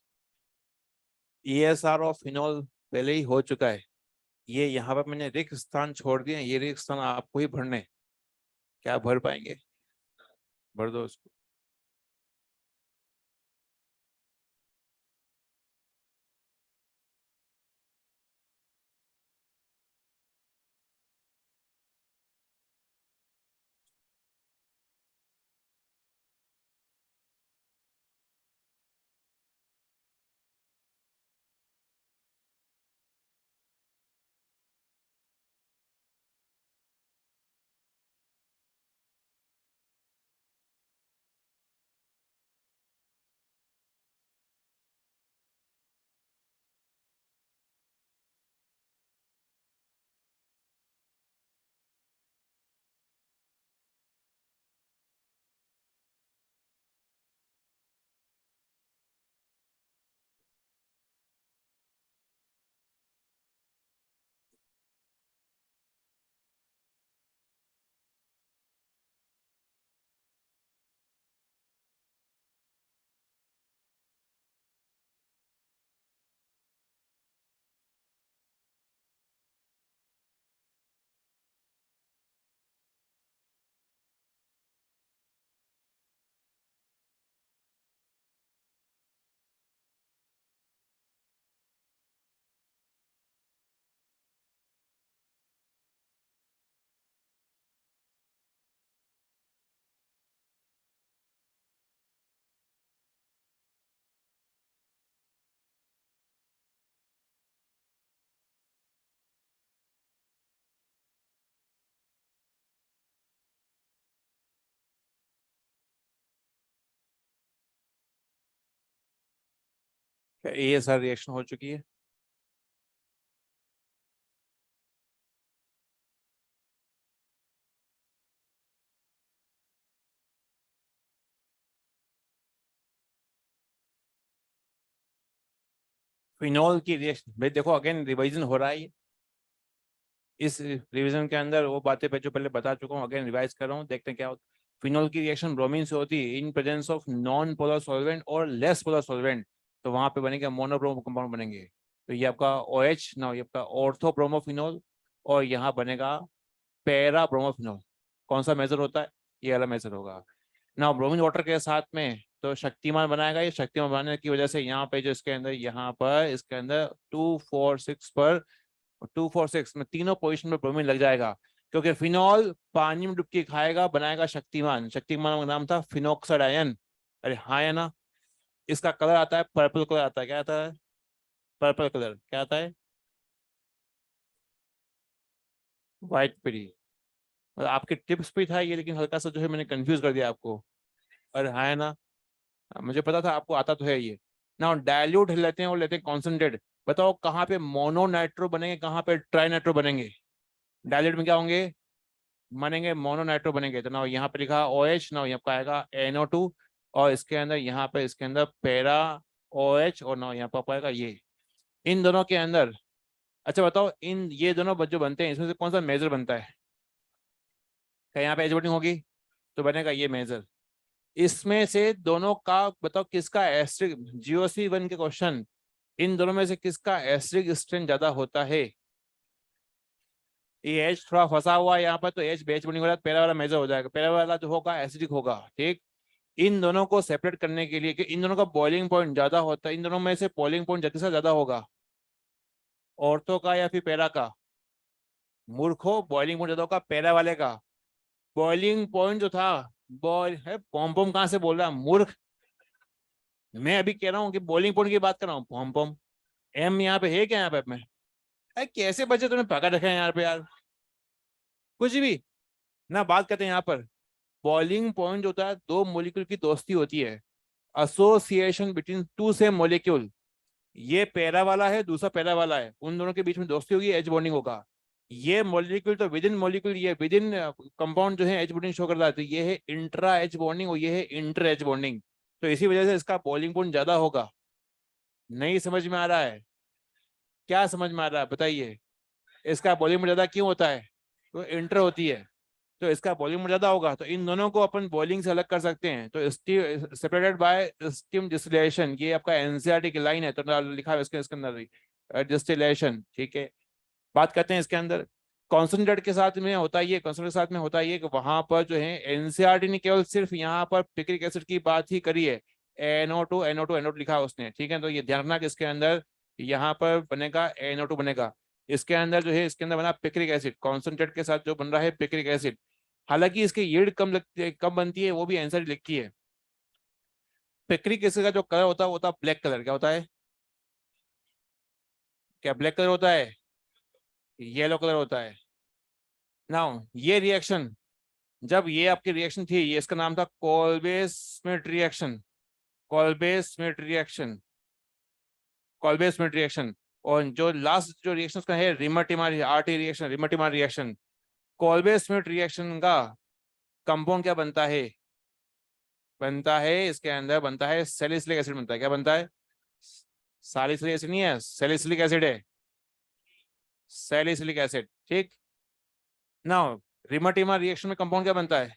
ESR ऑफ फिनॉल पहले ही हो चुका है। ये यहाँ पर मैंने रिक्त स्थान छोड़ दिए। ये रिक्त स्थान आपको ही भरने हैं। क्या भर पाएंगे? भर दो उसको। क्या ESR रिएक्शन हो चुकी है? फिनॉल की रिएक्शन भाई देखो अगेन रिवाइजन हो रहा है। इस रिवीजन के अंदर वो बातें पे जो पहले बता चुका हूँ अगेन रिवाइज कर रहा हूँ। देखते हैं क्या होता है। फिनॉल की रिएक्शन ब्रोमीन से होती है इन presence of non polar solvent और लेस पोलर सॉल्वेंट। तो वहां पे बनेगा मोनोब्रोमो कंपाउंड बनेंगे। तो ये आपका OH ना, ये आपका ऑर्थोब्रोमोफिनोल, और यहाँ बनेगा पैरा ब्रोमोफिनोल। कौन सा मेजर होता है? ये वाला मेजर होगा ना। ब्रोमीन वाटर के साथ में तो शक्तिमान बनाएगा। ये शक्तिमान बनाने की वजह से यहाँ पे जो इसके अंदर, यहाँ पर इसके अंदर 2 4 6 पर, 2 4 6 में तीनों पोजीशन में ब्रोमीन लग जाएगा, क्योंकि फिनॉल पानी में डुबकी खाएगा, बनाएगा शक्तिमान। शक्तिमान का नाम था फिनोक्साइड आयन। अरे हाँ है ना। इसका कलर आता है पर्पल कलर आता है। क्या आता है? Purple colour. क्या आता है? व्हाइट पीरी। मतलब आपके टिप्स पे था ये, लेकिन हल्का सा जो है मैंने कंफ्यूज कर दिया आपको। अरे हाँ है ना। मुझे पता था आपको आता तो है ये ना। डाइल्यूट लेते हैं और लेते हैं कॉन्सेंट्रेट। बताओ कहाँ पे मोनो नाइट्रो बनेंगे, कहाँ पे ट्राई नाइट्रो बनेंगे? डाइल्यूट में क्या होंगे? बनेंगे मोनो नाइट्रो बनेंगे। तो ना यहाँ पे लिखा OH ना, यहाँ पे आएगा NO2, और इसके अंदर यहाँ पे इसके अंदर पैरा OH, और ना यहाँ पे आएगा ये। इन दोनों के अंदर, अच्छा बताओ, इन ये दोनों जो बनते हैं इसमें से कौन सा मेजर बनता है? क्या यहाँ पे एज बोटिंग होगी? तो बनेगा ये मेजर। इसमें से दोनों का बताओ किसका एस्ट्रिक, GOC1 के क्वेश्चन, इन दोनों में से किसका एस्ट्रिक स्ट्रेंथ ज्यादा होता है? ये एच थोड़ा फंसा हुआ है यहाँ पर, तो एच बेच बनी वाला पहला वाला मेजर हो जाएगा। पहला वाला जो होगा एसिडिक होगा। ठीक। इन दोनों को सेपरेट करने के लिए कि इन दोनों का बॉइलिंग पॉइंट ज्यादा होता है, इन दोनों में से बॉइलिंग पॉइंट ज्यादा से ज्यादा होगा, ऑर्थो का या फिर पैरा का? मूर्खो, बॉइलिंग पॉइंट ज्यादा होगा पैरा वाले का। बॉइलिंग पॉइंट जो था, बॉयल है, पॉम पॉम कहाँ से बोल रहा मूर्ख? मैं अभी कह रहा हूँ कि बॉइलिंग पॉइंट की बात कर रहा हूँ। पॉम पॉम एम यहाँ पे है क्या? यहाँ पे मैं, अरे कैसे बच्चे तुमने पकड़ रखे हैं यहाँ पे यार, कुछ भी ना बात करते हैं यहाँ पर। बॉइलिंग पॉइंट होता है दो मॉलिक्यूल की दोस्ती होती है, association between two same molecule. ये पैरा वाला है, दूसरा पैरा वाला है, उन दोनों के बीच में दोस्ती होगी, एच बॉन्डिंग होगा। ये मॉलिक्यूल तो विद इन मॉलिक्यूल, ये विद इन कंपाउंड जो है एच बॉन्डिंग शो करता है, तो ये है इंट्रा एच बॉन्डिंग और ये है इंटर एच बॉन्डिंग। तो इसी वजह से इसका बॉइलिंग पॉइंट ज्यादा होगा। नहीं समझ में आ रहा है? क्या समझ में आ रहा है बताइए? इसका बॉइलिंग पॉइंट ज्यादा क्यों होता है? तो इंटर होती है, तो इसका बॉइलिंग ज्यादा होगा, तो इन दोनों को अपन बॉइलिंग से अलग कर सकते हैं। तो सेपरेटेड बाय स्टीम डिस्टिलेशन, ये आपका एनसीईआरटी की लाइन है, तो लिखा है इसके अंदर डिस्टिलेशन। ठीक है। बात करते हैं इसके अंदर कॉन्सेंट्रेट के साथ में होता है, ये कॉन्सेंट्रेट के साथ में होता है कि वहां पर जो है एनसीईआरटी ने केवल सिर्फ यहाँ पर पिक्रिक एसिड की बात ही करी है। NO2 लिखा है उसने। ठीक है। तो ये ध्यान रखना कि इसके अंदर यहाँ पर बनेगा NO2 बनेगा। इसके अंदर जो है इसके अंदर बना पिक्रिक एसिड, कॉन्सेंट्रेट के साथ जो बन रहा है पिक्रिक एसिड। हालांकि इसकी यील्ड कम लगती है, कम बनती है, वो भी आंसर लिखती है। पिक्रिक एसिड का जो कलर होता है वो होता है ब्लैक कलर। क्या होता है? क्या ब्लैक कलर होता है? येलो कलर होता है। नाउ ये रिएक्शन, जब ये आपकी रिएक्शन थी, ये इसका नाम था Kolbe Smith reaction. Kolbe Smith reaction, Kolbe Smith reaction. और जो लास्ट जो रिएक्शन का है Reimer Tiemann RT reaction, Reimer Tiemann reaction. Kolbe Smith reaction का कंपाउंड क्या बनता है? बनता है इसके अंदर बनता है सैलिसिलिक एसिड बनता है। क्या बनता है? सैलिसिलिक एसिड नहीं है, सैलिसिलिक एसिड है, सैलिसिलिक एसिड। ठीक। नाउ रिमर्टिमर रिएक्शन में कंपाउंड क्या बनता है?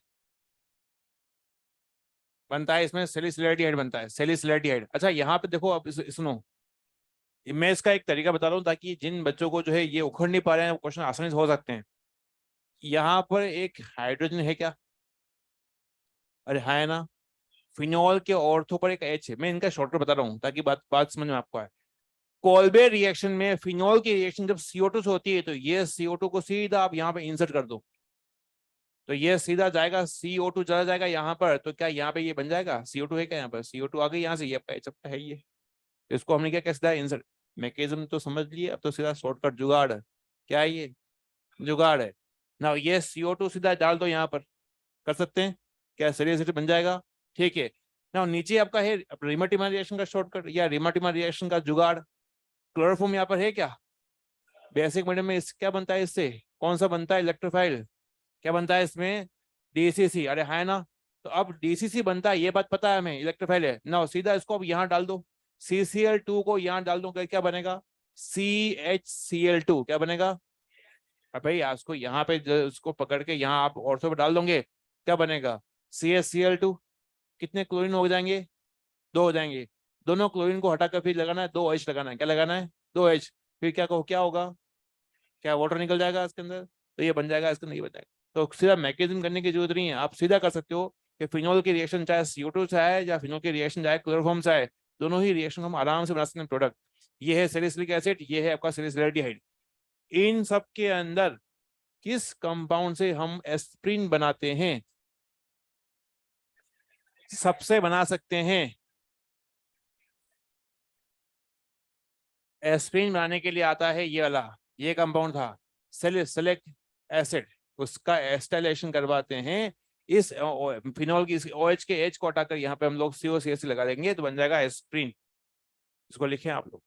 बनता है इसमें सैलिसिलिक बनता है, सैलिसिलिक। अच्छा यहाँ पे देखो, अब सुनो, मैं इसका एक तरीका बता रहा हूँ ताकि जिन बच्चों को जो है ये उखड़ नहीं पा रहे हैं, क्वेश्चन आसानी से हो सकते हैं। यहाँ पर एक हाइड्रोजन है क्या? अरे हाँ है ना। फिनॉल के ऑर्थो पर एक H है। मैं इनका शॉर्टकट बता रहा हूँ ताकि बात बात समझ में आपको आए। कोल्बे रिएक्शन में फिनॉल की रिएक्शन जब CO2 से होती है, तो ये CO2 को सीधा आप यहाँ पे इंसर्ट कर दो, तो ये सीधा जाएगा, CO2 चला जाएगा यहाँ पर। तो क्या यहाँ पे ये बन जाएगा? CO2 है क्या यहाँ पर? CO2 आ गई यहाँ से, ये आपका H है ये। तो इसको हमने क्या, कैसे इंसर्ट, मैकेनिज्म तो समझ लिए, अब तो सीधा शॉर्टकट जुगाड़ है। क्या है ये? जुगाड़ है ना। ये CO2 सीधा डाल दो यहाँ पर, कर सकते हैं क्या? सीरियसली बन जाएगा। ठीक है ना। नीचे आपका है रिमर्टिमर रिएक्शन का शॉर्टकट या रिमर्टिमर रिएक्शन का जुगाड़। क्लोरोफॉर्म यहाँ पर है क्या? बेसिक मीडियम में इस क्या बनता है इससे? कौन सा बनता है? इलेक्ट्रोफाइल। क्या बनता है इसमें? DCC। अरे है ना। तो अब DCC बनता है, ये बात पता है हमें, इलेक्ट्रोफाइल है ना। सीधा इसको अब यहाँ डाल दो, CCl2 को यहाँ डाल दो, क्या बनेगा? CHCl2। क्या बनेगा? अब भाई इसको यहाँ पे उसको पकड़ के यहाँ आप ऑर्थो पे डाल दोगे, क्या बनेगा? CHCl2। कितने क्लोरीन हो जाएंगे? 2 हो जाएंगे। दोनों क्लोरीन को हटाकर फिर लगाना है 2H लगाना है। क्या लगाना है? 2H। फिर क्या होगा? क्या वाटर निकल जाएगा इसके अंदर? तो ये बन जाएगा, इसके अंदर ये बन जाएगा। तो सीधा मैकेनिज्म करने की जरूरत नहीं है, आप सीधा कर सकते हो कि फिनोल की रिएक्शन चाहे CO2 से आए या फिनोल की रिएक्शन चाहे क्लोरोफॉर्म से आए, दोनों ही रिएक्शन हम आराम से बना सकते हैं प्रोडक्ट। ये है सैलिसिलिक एसिड, ये है आपका सैलिसिलडिहाइड। इन सब के अंदर किस कंपाउंड से हम एस्प्रिन बनाते हैं? सबसे बना सकते हैं। एस्प्रिन बनाने के लिए आता है ये वाला, ये कंपाउंड था सैलिसिलिक एसिड। उसका एस्टाइलेशन करवाते हैं इस फिनोल की, OH के H को हटाकर यहाँ पे हम लोग COCH लगा देंगे तो बन जाएगा एस्प्रिन। इसको लिखें आप लोग।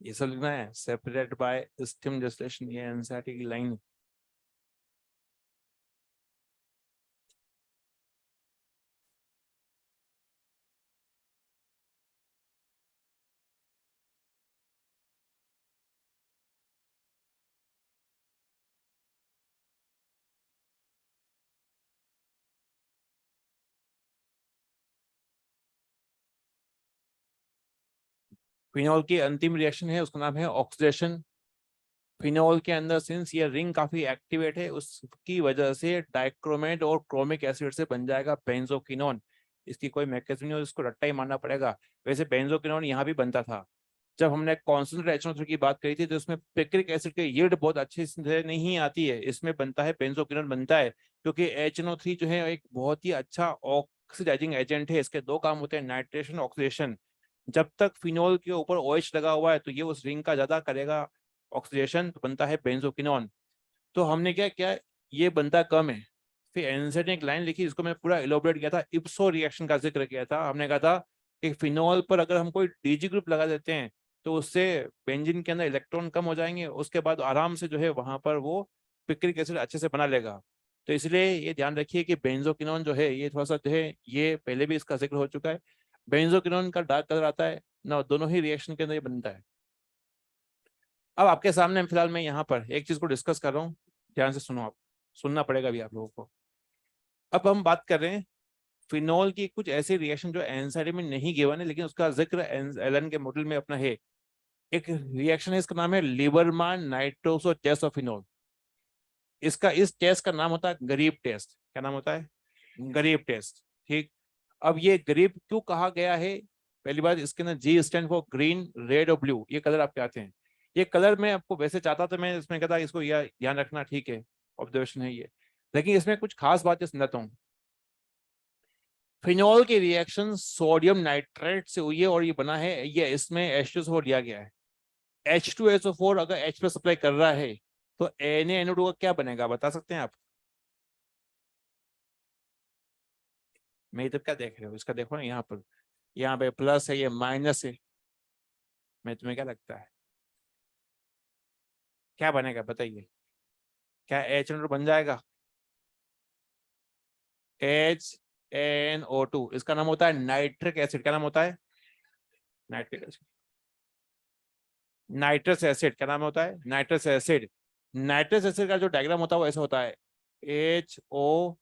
ये सब लिखना है, सेपरेट बाय स्टीम डिस्टिलेशन, ये एनसीईआरटी की लाइन। फिनोल की अंतिम रिएक्शन है, उसका नाम है ऑक्सीडेशन। फिनोल के अंदर सिंस ये रिंग काफी एक्टिवेट है, उसकी वजह से डाइक्रोमेट और क्रोमिक एसिड से बन जाएगा बेंजोक्विनोन। इसकी कोई मैकेनिज्म नहीं हो, इसको रट्टा ही मानना पड़ेगा। वैसे बेंजोक्विनोन यहाँ भी बनता था। जब हमने कॉन्सेंट्रेट HNO3 की बात करी थी तो इसमें पिक्रिक एसिड की यील्ड बहुत अच्छी से नहीं आती है, इसमें बनता है बेंजोक्विनोन बनता है, क्योंकि HNO3 जो है एक बहुत ही अच्छा ऑक्सीडाइजिंग एजेंट है। इसके दो काम होते हैं, नाइट्रेशन, ऑक्सीडेशन। जब तक फिनोल के ऊपर OH लगा हुआ है तो ये उस रिंग का ज्यादा करेगा ऑक्सीडेशन, तो बनता है बेंजोक्विनोन। तो हमने क्या किया, ये बनता कम है। फिर एनसेड ने एक लाइन लिखी, इसको मैं पूरा इलोबरेट किया था, इप्सो रिएक्शन का जिक्र किया था। हमने कहा था कि फिनोल पर अगर हम कोई DG ग्रुप लगा देते हैं तो उससे बेंजीन के अंदर इलेक्ट्रॉन कम हो जाएंगे, उसके बाद आराम से जो है वहां पर वो पिक्रिक एसिड अच्छे से बना लेगा। तो इसलिए ये ध्यान रखिए कि बेंजोक्विनोन जो है ये थोड़ा सा जो है, ये पहले भी इसका जिक्र हो चुका है। बेंजोक्विनोन का डार्क कलर आता है ना, दोनों ही रिएक्शन के अंदर ये बनता है। अब आपके सामने फिलहाल मैं यहाँ पर एक चीज को डिस्कस कर रहा हूँ, ध्यान से सुनो आप, सुनना पड़ेगा भी आप लोगों को। अब हम बात कर रहे हैं फिनोल की कुछ ऐसी रिएक्शन जो एनसीईआरटी में नहीं गिवन है, लेकिन उसका जिक्र एलन के मॉडल में अपना है। एक रिएक्शन है, इसका नाम है Liebermann nitroso test of phenol. इसका, इस टेस्ट का नाम होता है गरीब टेस्ट। क्या नाम होता है? गरीब टेस्ट। ठीक। अब ये गरीब क्यों कहा गया है? पहली बात, इसके अंदर G stand for green, red और ब्लू, ये कलर आपके आते हैं। ये कलर मैं आपको वैसे चाहता तो मैं इसमें कहता इसको यह ध्यान रखना, ठीक है, ऑब्जर्वेशन है ये, लेकिन इसमें कुछ खास बातें समझाता हूँ। फिनोल की रिएक्शन सोडियम नाइट्रेट से हुई है और ये बना है, ये इसमें H2SO4 दिया गया है। H2SO4 अगर H पे सप्लाई कर रहा है तो Na NO2 का क्या बनेगा, बता सकते हैं आप? मैं इधर क्या देख रहे हो, इसका देखो ना, यहाँ पे प्लस है, ये माइनस है। मैं तुम्हें क्या लगता है क्या बनेगा, बताइए? क्या H NO2 बन जाएगा? NO2, इसका नाम होता है नाइट्रिक एसिड। क्या नाम होता है? Nitric acid. नाइट्रस एसिड क्या नाम होता है? Nitrous acid. नाइट्रस एसिड का जो डायग्राम होता है वो ऐसा होता है, HONO,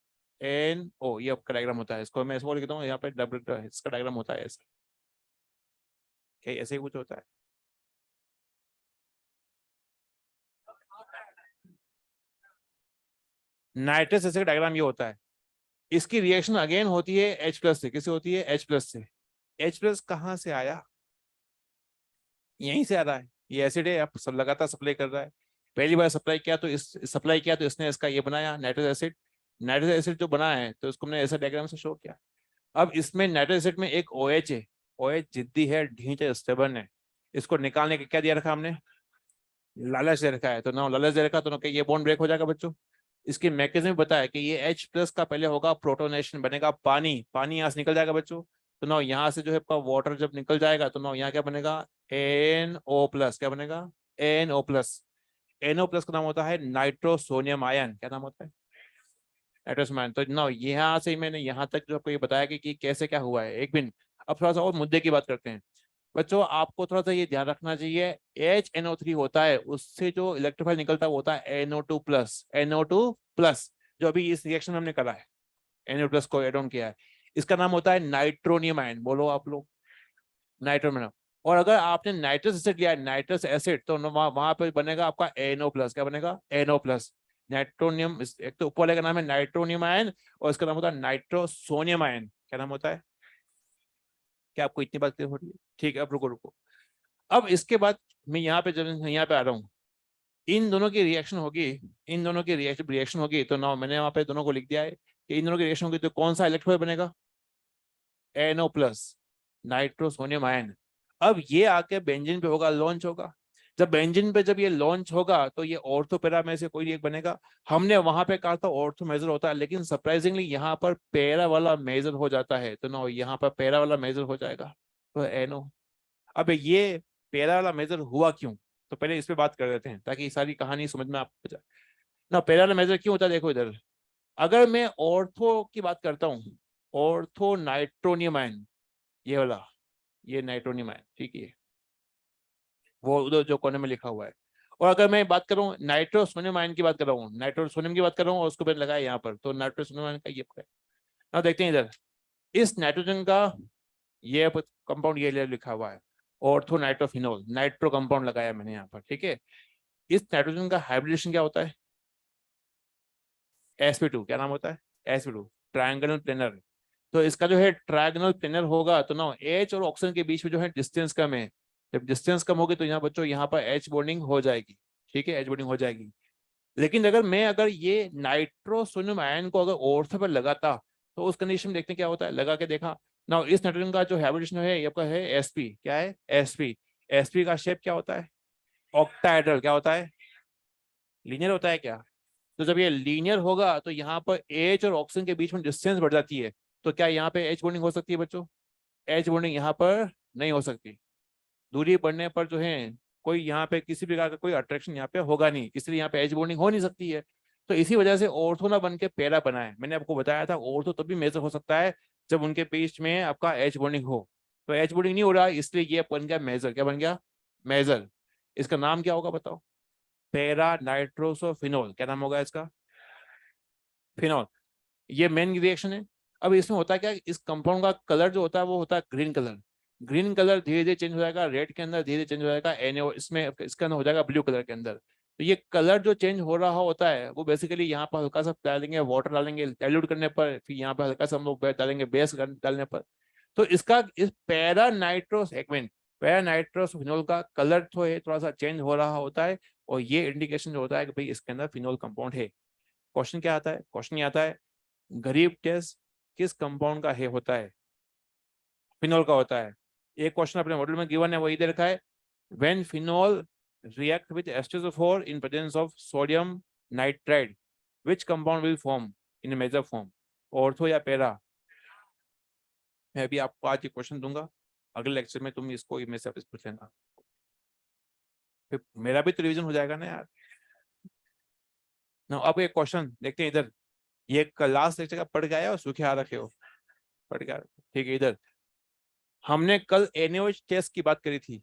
ये आपका डायग्राम होता है। इसको मैं ऐसे बोल देता हूँ, यहाँ पे डबल इसका डायग्राम होता है ऐसा, क्या ऐसे ही कुछ होता है। नाइट्रस एसिड का डायग्राम ये होता है। इसकी रिएक्शन अगेन होती है H+ से। किससे होती है? H+ से। H+ कहाँ से आया? यहीं से आ रहा है। ये एसिड है, आप सब लगातार सप्लाई कर रहा है। पहली बार सप्लाई किया तो इसने इसका ये बनाया नाइट्रस एसिड। नाइट्रस एसिड जो बना है तो उसको हमने ऐसा डायग्राम से शो किया। अब इसमें नाइट्रस एसिड में एक OH है। OH जिद्दी है, ढींच है, स्टेबन है। इसको निकालने के क्या दिया रखा हमने? लालच दे रखा है। तो ना लालच दे रखा तो ना ये बॉन्ड ब्रेक हो जाएगा बच्चों। इसकी मैकेनिज्म बताया कि ये H+ का पहले होगा प्रोटोनेशन, बनेगा पानी। पानी यहाँ से निकल जाएगा बच्चों। तो ना यहाँ से जो है आपका वाटर जब निकल जाएगा तो ना यहाँ क्या बनेगा? NO+। क्या बनेगा? NO+। NO+ का नाम होता है नाइट्रोसोनियम आयन। क्या नाम होता है? Nitrosonium ion. तो ना यहाँ से मैंने यहाँ तक जो आपको ये बताया कि कैसे क्या हुआ है। एक मिनट, अब थोड़ा सा और मुद्दे की बात करते हैं। बच्चों आपको थोड़ा सा ये ध्यान रखना चाहिए, HNO3 होता है, उससे जो इलेक्ट्रोफाइल निकलता है वो होता है NO2+। NO2+, जो अभी इस रिएक्शन में हमने करा है, NO+ को एड ऑन किया है, इसका नाम होता है नाइट्रोनियम आयन। बोलो आप लोग, नाइट्रोनियम। और अगर आपने नाइट्रस एसिड लिया है, नाइट्रस एसिड, तो वहां पे बनेगा आपका NO+। क्या बनेगा? NO+। नाइट्रोनियम, एक तो ऊपर वाले का नाम है नाइट्रोनियम आयन और इसका नाम होता है नाइट्रोसोनियम आयन। क्या नाम होता है? क्या आपको इतनी बात क्लियर हो रही है? ठीक है, अब रुको रुको। अब इसके बाद मैं यहाँ पे जब यहाँ पे आ रहा हूँ, इन दोनों की रिएक्शन होगी। इन दोनों की रिएक्शन होगी तो ना मैंने वहां पे दोनों को लिख दिया है कि इन दोनों की रिएक्शन होगी तो कौन सा इलेक्ट्रोफाइल बनेगा? NO+, nitrosonium ion. अब ये आके बेंजीन पे होगा, लॉन्च होगा। जब बेंजीन पे जब ये लॉन्च होगा तो ये ऑर्थो पैरा में से कोई एक बनेगा। हमने वहां पे कहा था ऑर्थो मेजर होता है, लेकिन सरप्राइजिंगली यहाँ पर पैरा वाला मेजर हो जाता है। तो ना यहाँ पर पैरा वाला मेजर हो जाएगा, तो NO। अब ये पैरा वाला मेजर हुआ क्यों? तो पहले इस पे बात कर लेते हैं ताकि सारी कहानी समझ में आपको जाए। ना पैरा वाला मेजर क्यों होता है, देखो इधर। अगर मैं ऑर्थो की बात करता हूँ, ऑर्थो नाइट्रोनियम आयन, ये वाला, ये नाइट्रोनियम आयन, ठीक है, वो उधर जो कोने में लिखा हुआ है। और अगर मैं बात करूं नाइट्रोसोनियम आयन की बात कर रहा हूँ, नाइट्रोसोनियम की बात कर रहा हूँ और उसको मैंने लगाया यहाँ पर, तो नाइट्रोसोनियम आयन का ये है। ना देखते हैं इधर, इस नाइट्रोजन का ये कंपाउंड ये लिखा हुआ है ऑर्थो नाइट्रोफिनोल, नाइट्रो कंपाउंड लगाया मैंने यहाँ पर, ठीक है। इस नाइट्रोजन का हाइब्रिडेशन क्या होता है? sp2। क्या नाम होता है? sp2, triangle planar. तो इसका जो है ट्रायंगल प्लेनर होगा तो ना H और ऑक्सीजन के बीच में जो है डिस्टेंस कम है। जब डिस्टेंस कम होगी तो यहाँ बच्चों यहाँ पर H बॉन्डिंग हो जाएगी, ठीक है, H बॉन्डिंग हो जाएगी। लेकिन अगर ये नाइट्रोसोनियम आयन को अगर ऑर्थो पर लगाता तो उस कंडीशन में देखते हैं क्या होता है। लगा के देखा ना, इस नाइट्रोजन का जो हाइब्रिडेशन है ये आपका है sp। क्या है? sp का शेप क्या होता है? ऑक्टाहेड्रल। क्या होता है? लीनियर होता है क्या? तो जब ये लीनियर होगा तो यहाँ पर H और ऑक्सीजन के बीच में डिस्टेंस बढ़ जाती है। तो क्या यहाँ पे H बॉन्डिंग हो सकती है बच्चों? H बॉन्डिंग यहाँ पर नहीं हो सकती। दूरी बढ़ने पर जो है कोई यहाँ पे किसी प्रकार का कोई अट्रैक्शन यहाँ पे होगा नहीं, इसलिए यहाँ पे H बॉन्डिंग हो नहीं सकती है। तो इसी वजह से ऑर्थो ना बन के पैरा बना है। मैंने आपको बताया था ऑर्थो तभी मेजर हो सकता है जब उनके बीच में आपका H बॉन्डिंग हो। तो H बॉन्डिंग नहीं हो रहा, इसलिए ये बन गया मेजर। क्या बन गया? मेजर। इसका नाम क्या होगा बताओ? पैरा नाइट्रोसोफिनोल। क्या नाम होगा इसका? फिनोल। ये मेन रिएक्शन है। अब इसमें होता है क्या, इस कंपाउंड का कलर जो होता है वो होता है ग्रीन कलर। ग्रीन कलर धीरे धीरे चेंज हो जाएगा, रेड के अंदर धीरे चेंज हो जाएगा, NO इसमें इसके अंदर हो जाएगा ब्लू कलर के अंदर। तो ये कलर जो चेंज हो रहा होता है वो बेसिकली यहाँ पर हल्का सा डालेंगे, वाटर डालेंगे डाइल्यूट करने पर, फिर यहाँ पर हल्का सा हम लोग डालेंगे बेस डालने पर। तो इसका इस पैरा नाइट्रोस एक मिनट, पैरा नाइट्रोस फिनोल का कलर तो है थोड़ा सा चेंज हो रहा होता है, और ये इंडिकेशन जो होता है कि भाई इसके अंदर फिनोल कंपाउंड है। क्वेश्चन क्या आता है? क्वेश्चन ये आता है, गरीब टेस्ट किस कंपाउंड का है होता है? फिनोल का होता है। एक क्वेश्चन अपने मॉडल में गिवन है, वही दे रखा है, when phenol react with H2SO4 in presence of sodium nitride which compound will form in major form? Ortho या पैरा? मैं अभी आपको आज ये क्वेश्चन दूंगा, अगले लेक्चर में तुम इसको में से पूछ लेना, फिर मेरा भी तो रिवीजन हो जाएगा ना यार। ना अब एक क्वेश्चन देखते हैं इधर, ये लास्ट लेक्चर का पढ़ के आया और सूखे आ रखे हो। पढ़ गया, ठीक है। इधर हमने कल NaOH टेस्ट की बात करी थी।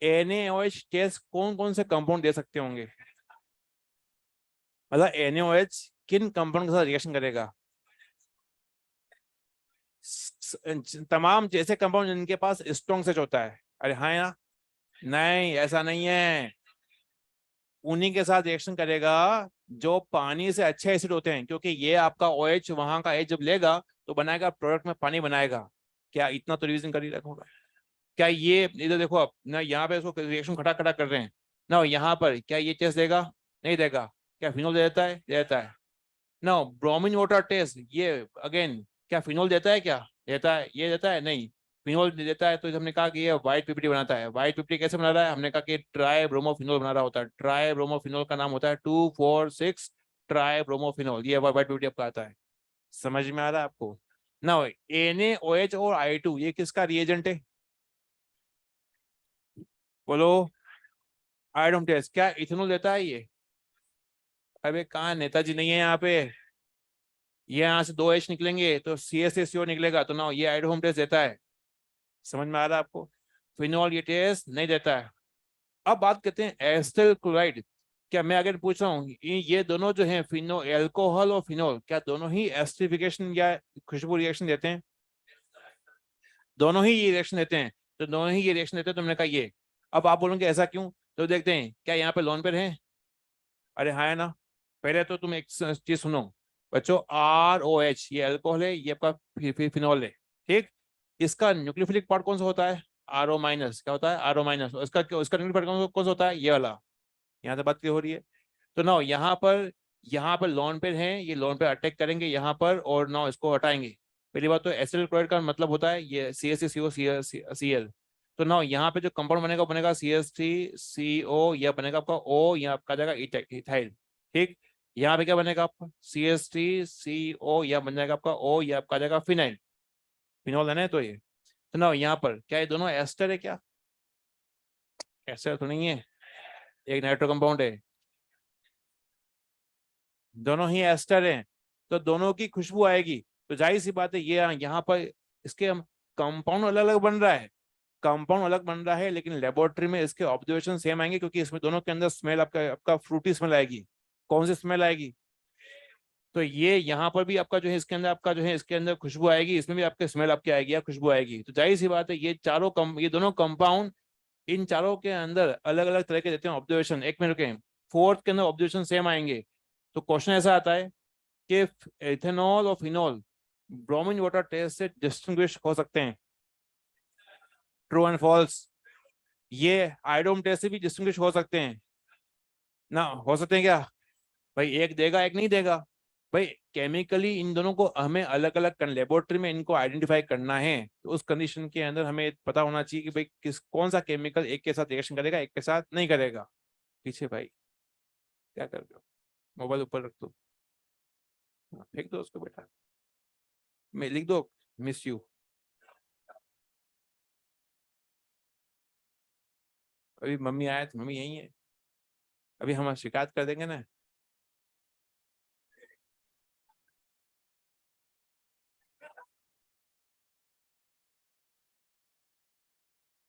NaOH टेस्ट कौन कौन से कंपाउंड दे सकते होंगे, मतलब NaOH किन कंपाउंड के साथ रिएक्शन करेगा? तमाम जैसे कंपाउंड जिनके पास स्ट्रॉन्ग सच होता है। अरे हाँ या नहीं, ऐसा नहीं है। उन्हीं के साथ रिएक्शन करेगा जो पानी से अच्छे एसिड होते हैं, क्योंकि ये आपका OH वहां का H जब लेगा तो बनाएगा प्रोडक्ट में पानी बनाएगा। क्या इतना तो रिवीजन कर ही रखा होगा? क्या ये इधर देखो आप ना, यहाँ पे इसको रिएक्शन खड़ा खड़ा कर रहे हैं ना, यहाँ पर क्या ये टेस्ट देगा? नहीं देगा। क्या फिनोल दे देता है? दे देता है ना। ब्रोमीन वाटर टेस्ट ये अगेन, क्या फिनोल देता है? क्या देता है? ये देता है? नहीं। फिनोल देता है तो हमने कहा कि ये व्हाइट पीपीटी बनाता है। व्हाइट पीपीटी कैसे बना रहा है? हमने कहा कि ट्राई ब्रोमोफिनोल बना रहा होता है। ट्राई ब्रोमोफिनोल का नाम होता है 2,4,6 ट्राई ब्रोमोफिनोल। ये व्हाइट पीपीटी आपका आता है। समझ में आ रहा है आपको ना? NaOH और I2 ये किसका रिएजेंट है? बोलो। आयोडोम टेस्ट क्या इथेनॉल देता है ये? अबे कहाँ, नेताजी नहीं है यहाँ पे। ये यहाँ से 2H निकलेंगे तो CH3CO निकलेगा, तो ना ये आयोडोम टेस्ट देता है। समझ में आ रहा है आपको? फिनॉल ये टेस्ट नहीं देता है। अब बात करते हैं एस्टर क्लोराइड। क्या मैं अगर पूछ रहा हूँ ये दोनों जो है फिनो एल्कोहल और फिनॉल, क्या दोनों ही एस्टरिफिकेशन या खुशबू रिएक्शन देते हैं? दोनों ही ये रिएक्शन देते हैं। तो दोनों ही ये रिएक्शन देते हैं, तो हमने कहा ये। अब आप बोलोगे ऐसा क्यों? तो देखते हैं क्या यहाँ पे लोन पर है। अरे हाँ है ना। पहले तो तुम एक चीज सुनो बच्चों, ROH ये अल्कोहल है, ये आपका फिनॉल है। ठीक। इसका न्यूक्लियोफिलिक पार्ट कौन सा होता है? RO-, क्या होता है? RO-। उसका उसका न्यूक्लियोफिलिक पार्ट कौन सा होता है? ये वाला। यहाँ से बात क्लियर हो रही है? तो ना यहाँ पर लॉन पेयर है, ये लॉन पेयर अटैक करेंगे यहाँ पर और ना इसको हटाएंगे। पहली बात तो एसिड क्लोराइड का मतलब होता है ये CH3CO Cl। तो ना यहाँ पे जो कंपाउंड बनेगा वो बनेगा CH3CO, या बनेगा आपका O, या आपका जाएगा इथाइल। ठीक। यहाँ पे क्या बनेगा आपका? CH3CO, या बन जाएगा आपका O, या आपका जाएगा फिनाइल। फिनॉल है ना, तो ये। तो ना यहाँ पर क्या ये दोनों एस्टर है क्या? एस्टर तो नहीं है, एक नाइट्रो कंपाउंड है। दोनों ही एस्टर हैं, तो दोनों की खुशबू आएगी। तो जाहिर सी बात है ये यहाँ पर इसके हम कंपाउंड अलग अलग बन रहा है। कंपाउंड अलग बन रहा है लेकिन लेबोरेटरी में इसके ऑब्जर्वेशन सेम आएंगे, क्योंकि इसमें दोनों के अंदर स्मेल आपका आपका फ्रूटी स्मेल आएगी। कौन सी स्मेल आएगी? तो ये यहाँ पर भी आपका जो है इसके अंदर आपका जो है इसके अंदर खुशबू आएगी, इसमें भी आपके स्मेल आपकी आएगी या खुशबू आएगी। तो जाहिर सी बात है ये दोनों कंपाउंड इन चारों के अंदर अलग अलग तरह के देते हैं ऑब्जर्वेशन। एक मिनट रुके, फोर्थ के अंदर ऑब्जर्वेशन सेम आएंगे। तो क्वेश्चन ऐसा आता है कि इथेनॉल और फिनॉल ब्रोमीन वाटर टेस्ट से डिस्टिंग्विश हो सकते हैं। True and false? ये आयोडोम टेस्ट से भी डिस्टिंग्विश हो सकते हैं ना? हो सकते हैं क्या? भाई एक देगा एक नहीं देगा। भाई केमिकली इन दोनों को हमें अलग अलग लेबोरेटरी में इनको आइडेंटिफाई करना है, तो उस कंडीशन के अंदर हमें पता होना चाहिए कि भाई कौन सा केमिकल एक के साथ रिएक्शन करेगा एक के साथ नहीं करेगा। पीछे भाई क्या कर रहे हो? मोबाइल ऊपर रख दो। हाँ, फेंक दो उसको बेटा। मैं लिख दो मिस यू। अभी मम्मी आया तो मम्मी यही है। अभी हम शिकायत कर देंगे ना।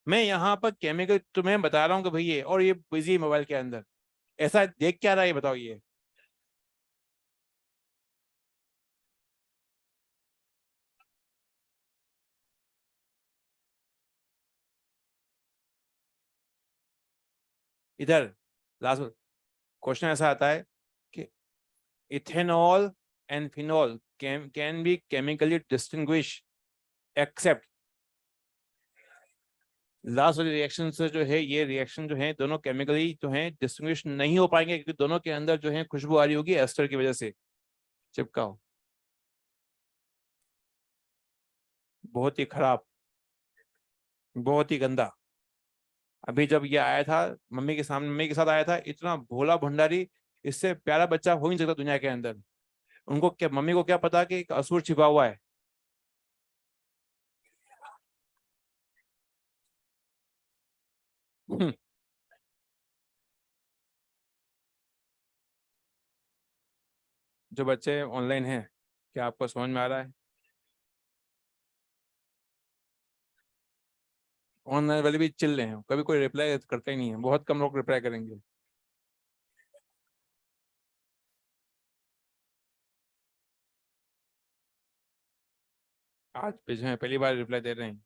मैं यहाँ पर केमिकल तुम्हें बता रहा हूँ कि भाई ये और ये बिजी मोबाइल के अंदर ऐसा देख क्या रहा है, ये बताओ ये। इधर लास्ट क्वेश्चन ऐसा आता है कि ethanol and phenol can be chemically distinguish except. Last वाली रिएक्शन से जो है ये रिएक्शन जो है दोनों केमिकली जो है डिस्टिंग्विश नहीं हो पाएंगे, क्योंकि दोनों के अंदर जो है खुशबू आ रही होगी एस्टर की वजह से। चिपकाओ। बहुत ही खराब, बहुत ही गंदा। अभी जब ये आया था मम्मी के सामने, मम्मी के साथ आया था, इतना भोला भंडारी, इससे प्यारा बच्चा हो ही नहीं सकता दुनिया के अंदर। उनको क्या, मम्मी को क्या पता कि एक असुर छिपा हुआ है। हम्म, जो बच्चे ऑनलाइन हैं, क्या आपको समझ में आ रहा है? ऑनलाइन वाले भी चिल्ले हैं, कभी कोई रिप्लाई करता ही नहीं है, बहुत कम लोग रिप्लाई करेंगे। आज पेज में पहली बार रिप्लाई दे रहे हैं।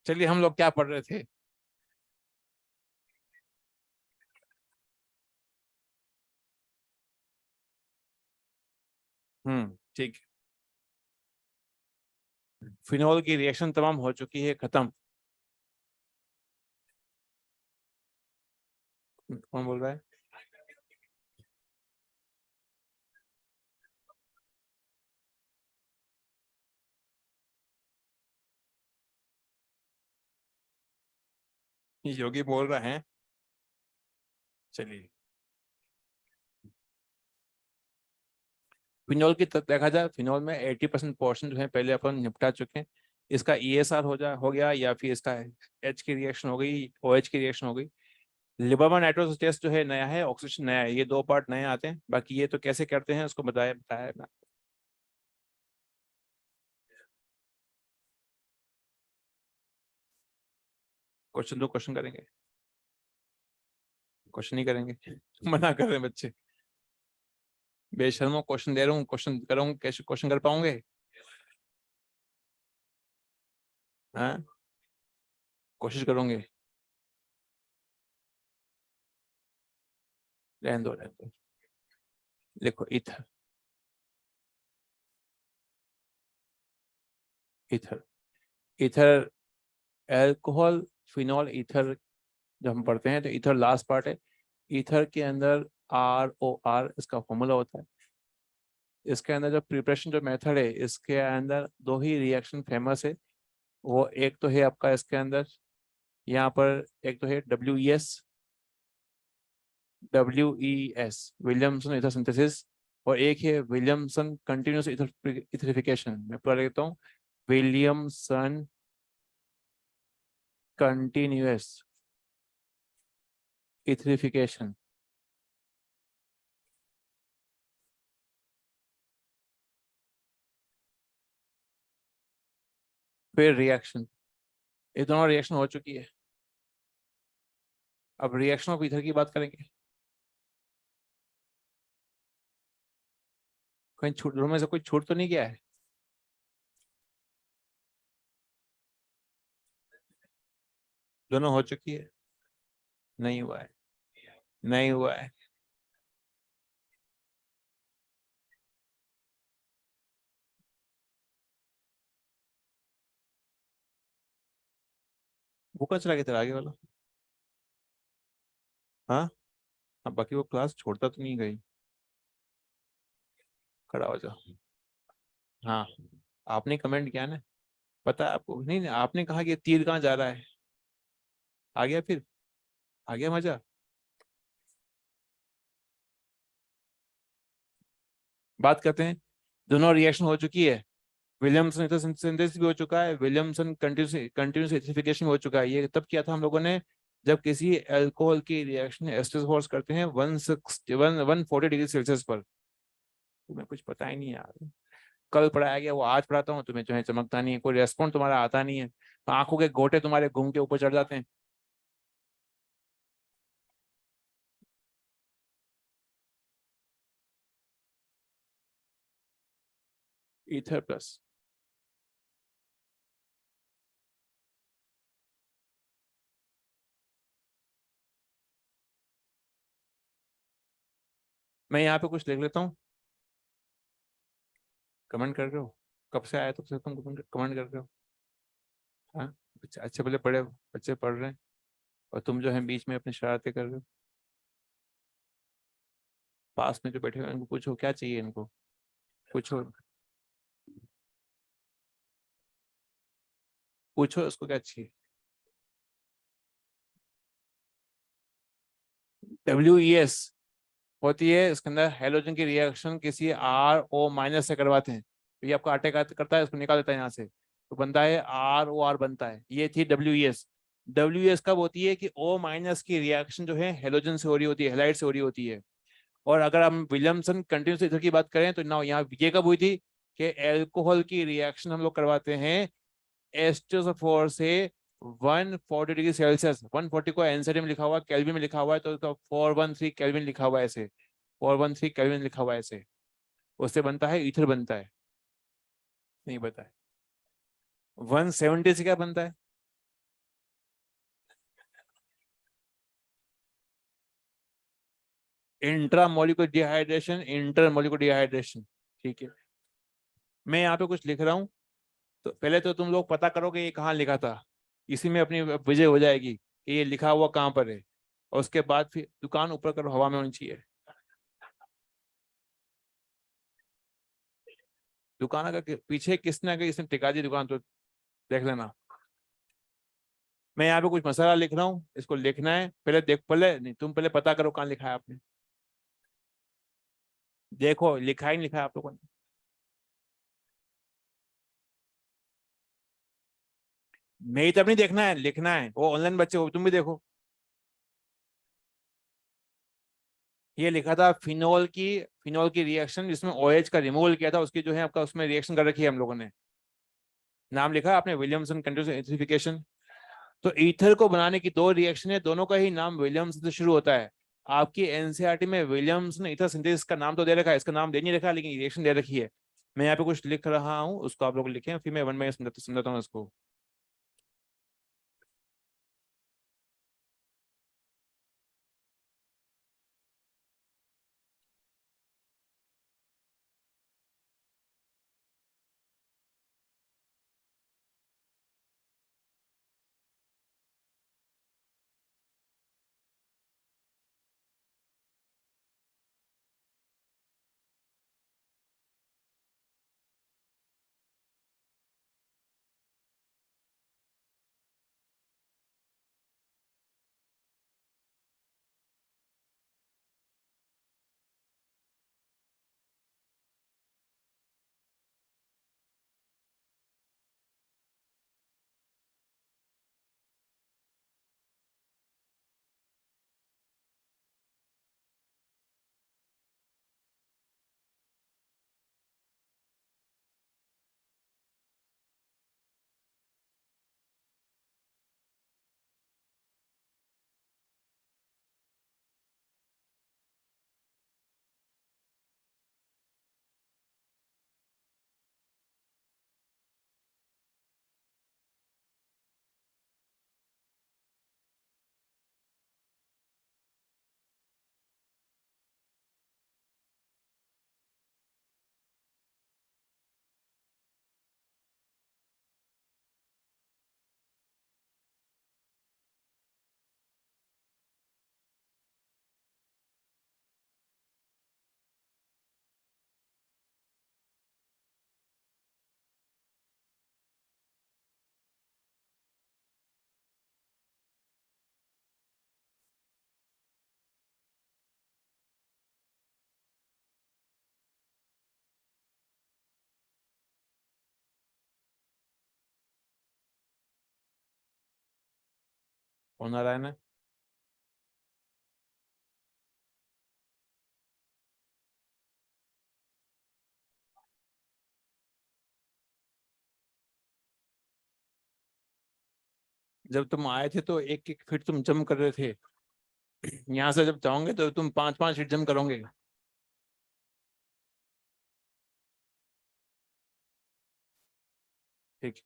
चलिए, हम लोग क्या पढ़ रहे थे? ठीक है। फिनोल की रिएक्शन तमाम हो चुकी है, खत्म। कौन बोल रहा है? योगी बोल रहा है। चलिए, फिनोल की देखा जाए, फिनोल में 80% पोर्शन जो है पहले अपन निपटा चुके हैं। इसका ईएसआर हो गया, या फिर इसका एच की रिएक्शन हो गई, ओएच की रिएक्शन हो गई। लिबर्मा नाइट्रोस टेस्ट जो है नया है, ऑक्सीजन नया है, ये दो पार्ट नए आते हैं। बाकी ये तो कैसे करते हैं उसको बताया बताया ना। क्वेश्चन दो, क्वेश्चन करेंगे? क्वेश्चन नहीं करेंगे? मना कर रहे हैं बच्चे। बेशर्मो, क्वेश्चन दे रहा हूँ, क्वेश्चन कर रहा हूँ, कैसे क्वेश्चन कर पाओगे? हाँ, कोशिश करोगे? रहने दो, रहने दो। देखो, ether, ether, ether, alcohol, phenol, ether. जब हम पढ़ते हैं तो ईथर लास्ट पार्ट है। ईथर के अंदर ROR इसका फॉर्मूला होता है। इसके अंदर जो प्रिपरेशन जो मेथड है, इसके अंदर दो ही रिएक्शन फेमस है। वो एक तो है आपका इसके अंदर, यहाँ पर एक तो है WES, विलियमसन ईथर सिंथेसिस। और एक है विलियमसन कंटिन्यूस इथरिफिकेशन। मैं पूरा लेता हूँ, विलियमसन कंटिन्यूस इथरिफिकेशन। फिर रिएक्शन, ये दोनों रिएक्शन हो चुकी है। अब रिएक्शन ऑफ ईथर की बात करेंगे। कहीं छूट, दोनों में से कोई छूट तो नहीं गया है? दोनों हो चुकी है? नहीं हुआ है, नहीं हुआ है। वो कहाँ चला गया तेरा आगे वाला? हाँ। अब बाकी वो क्लास छोड़ता तो नहीं गई? खड़ा हो जाओ। हाँ, आपने कमेंट किया ना, पता है आपको? नहीं नहीं, आपने कहा कि तीर कहाँ जा रहा है। आ गया फिर? आ गया मजा? बात करते हैं। दोनों रिएक्शन हो चुकी है। विलियमसन सिंथेसिस भी हो चुका है, विलियमसन कंटिन्यूस कंटिन्यूस एसिडिफिकेशन हो चुका है। ये तब किया था हम लोगों ने, जब किसी अल्कोहल की रिएक्शन एस्टर फोर्स करते हैं 160 140 डिग्री सेल्सियस पर। तुम्हें कुछ पता ही नहीं यार। कल पढ़ाया गया वो आज पढ़ाता हूँ, तुम्हें जो है चमकता नहीं है, कोई रेस्पॉन्ड तुम्हारा आता नहीं है, आंखों के गोटे तुम्हारे घूम के ऊपर चढ़ जाते हैं। Ether plus. मैं यहाँ पे कुछ लिख लेता हूँ। कमेंट कर रहे हो? कब से आया तब से तुम कमेंट कर रहे हो? हाँ, अच्छे भले पढ़े बच्चे पढ़ रहे हैं और तुम जो है बीच में अपनी शरारतें कर रहे हो। पास में जो बैठे हुए हैं, इनको पूछो क्या चाहिए इनको, पूछो, पूछो इसको क्या चाहिए। WES होती है, इसके अंदर हेलोजन की रिएक्शन किसी RO- से करवाते हैं, तो ये आपका अटैक करता है, इसको निकाल देता है यहाँ से, तो बनता है ROR बनता है। ये थी WES। WES कब होती है कि O- की रिएक्शन जो है हेलोजन से हो रही होती है, हेलाइड से हो रही होती है। और अगर हम विलियमसन कंटिन्यूस इथर की बात करें तो ना यहाँ ये कब हुई थी कि एल्कोहल की रिएक्शन हम लोग करवाते हैं H2SO4 से 140 डिग्री सेल्सियस, 140 को एनसीडी में लिखा हुआ है, केल्विन में लिखा हुआ है, तो 413 केल्विन लिखा हुआ है ऐसे, 413 केल्विन लिखा हुआ है ऐसे, उससे बनता है ईथर बनता है। नहीं पता है? 170 से क्या बनता है? Intramolecular dehydration, intermolecular dehydration. ठीक है, मैं यहाँ पे कुछ लिख रहा हूँ, तो पहले तो तुम लोग पता करो कि ये कहाँ लिखा था, इसी में अपनी विजय हो जाएगी कि ये लिखा हुआ कहाँ पर है। और उसके बाद फिर दुकान ऊपर करो, हवा में होनी चाहिए। दुकान अगर पीछे किसने अगर इसने टिका दी दुकान तो देख लेना। मैं यहाँ पे कुछ मसाला लिख रहा हूँ, इसको लिखना है, पहले देख, पहले नहीं तुम पहले पता करो कहाँ लिखा है आपने। देखो लिखा ही नहीं लिखा है आप लोगों ने। मेरी तरफ नहीं देखना है, लिखना है, वो ऑनलाइन बच्चे हो तुम भी देखो। ये लिखा था फिनोल की रिएक्शन जिसमें OH का रिमूवल किया था, उसकी जो है आपका उसमें रिएक्शन कर रखी है हम लोगों ने। नाम लिखा है आपने, विलियमसन कंटिन्यूअस एसिडिफिकेशन। तो ईथर को बनाने की दो रिएक्शन है, दोनों का ही नाम विलियम्स से शुरू होता है। आपकी एनसीईआरटी में विलियम्स ने ईथर सिंथेसिस का नाम तो दे रखा है, इसका नाम दे नहीं रखा, लेकिन रिएक्शन दे रखी है। मैं यहाँ पे कुछ लिख रहा हूँ, उसको आप लोग लिखें, फिर मैं वन बाय समझाता हूँ इसको। कौन आ रहा है ना? जब तुम आए थे तो 1-1 फीट तुम जंप कर रहे थे, यहाँ से जब जाओगे तो तुम 5-5 फीट जंप करोगे। ठीक।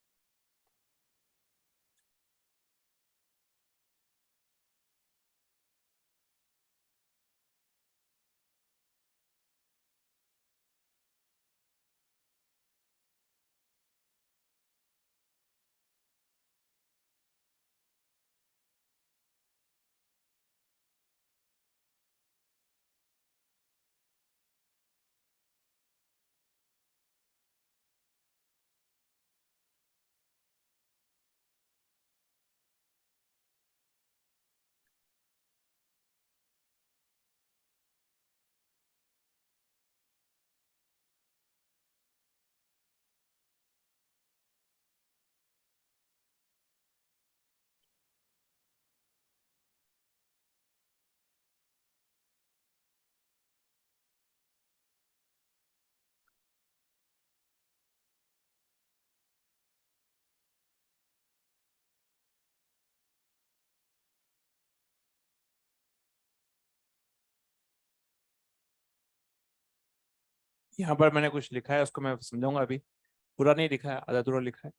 यहाँ पर मैंने कुछ लिखा है, उसको मैं समझाऊंगा अभी। पूरा नहीं लिखा है, आधा अधूरा लिखा है।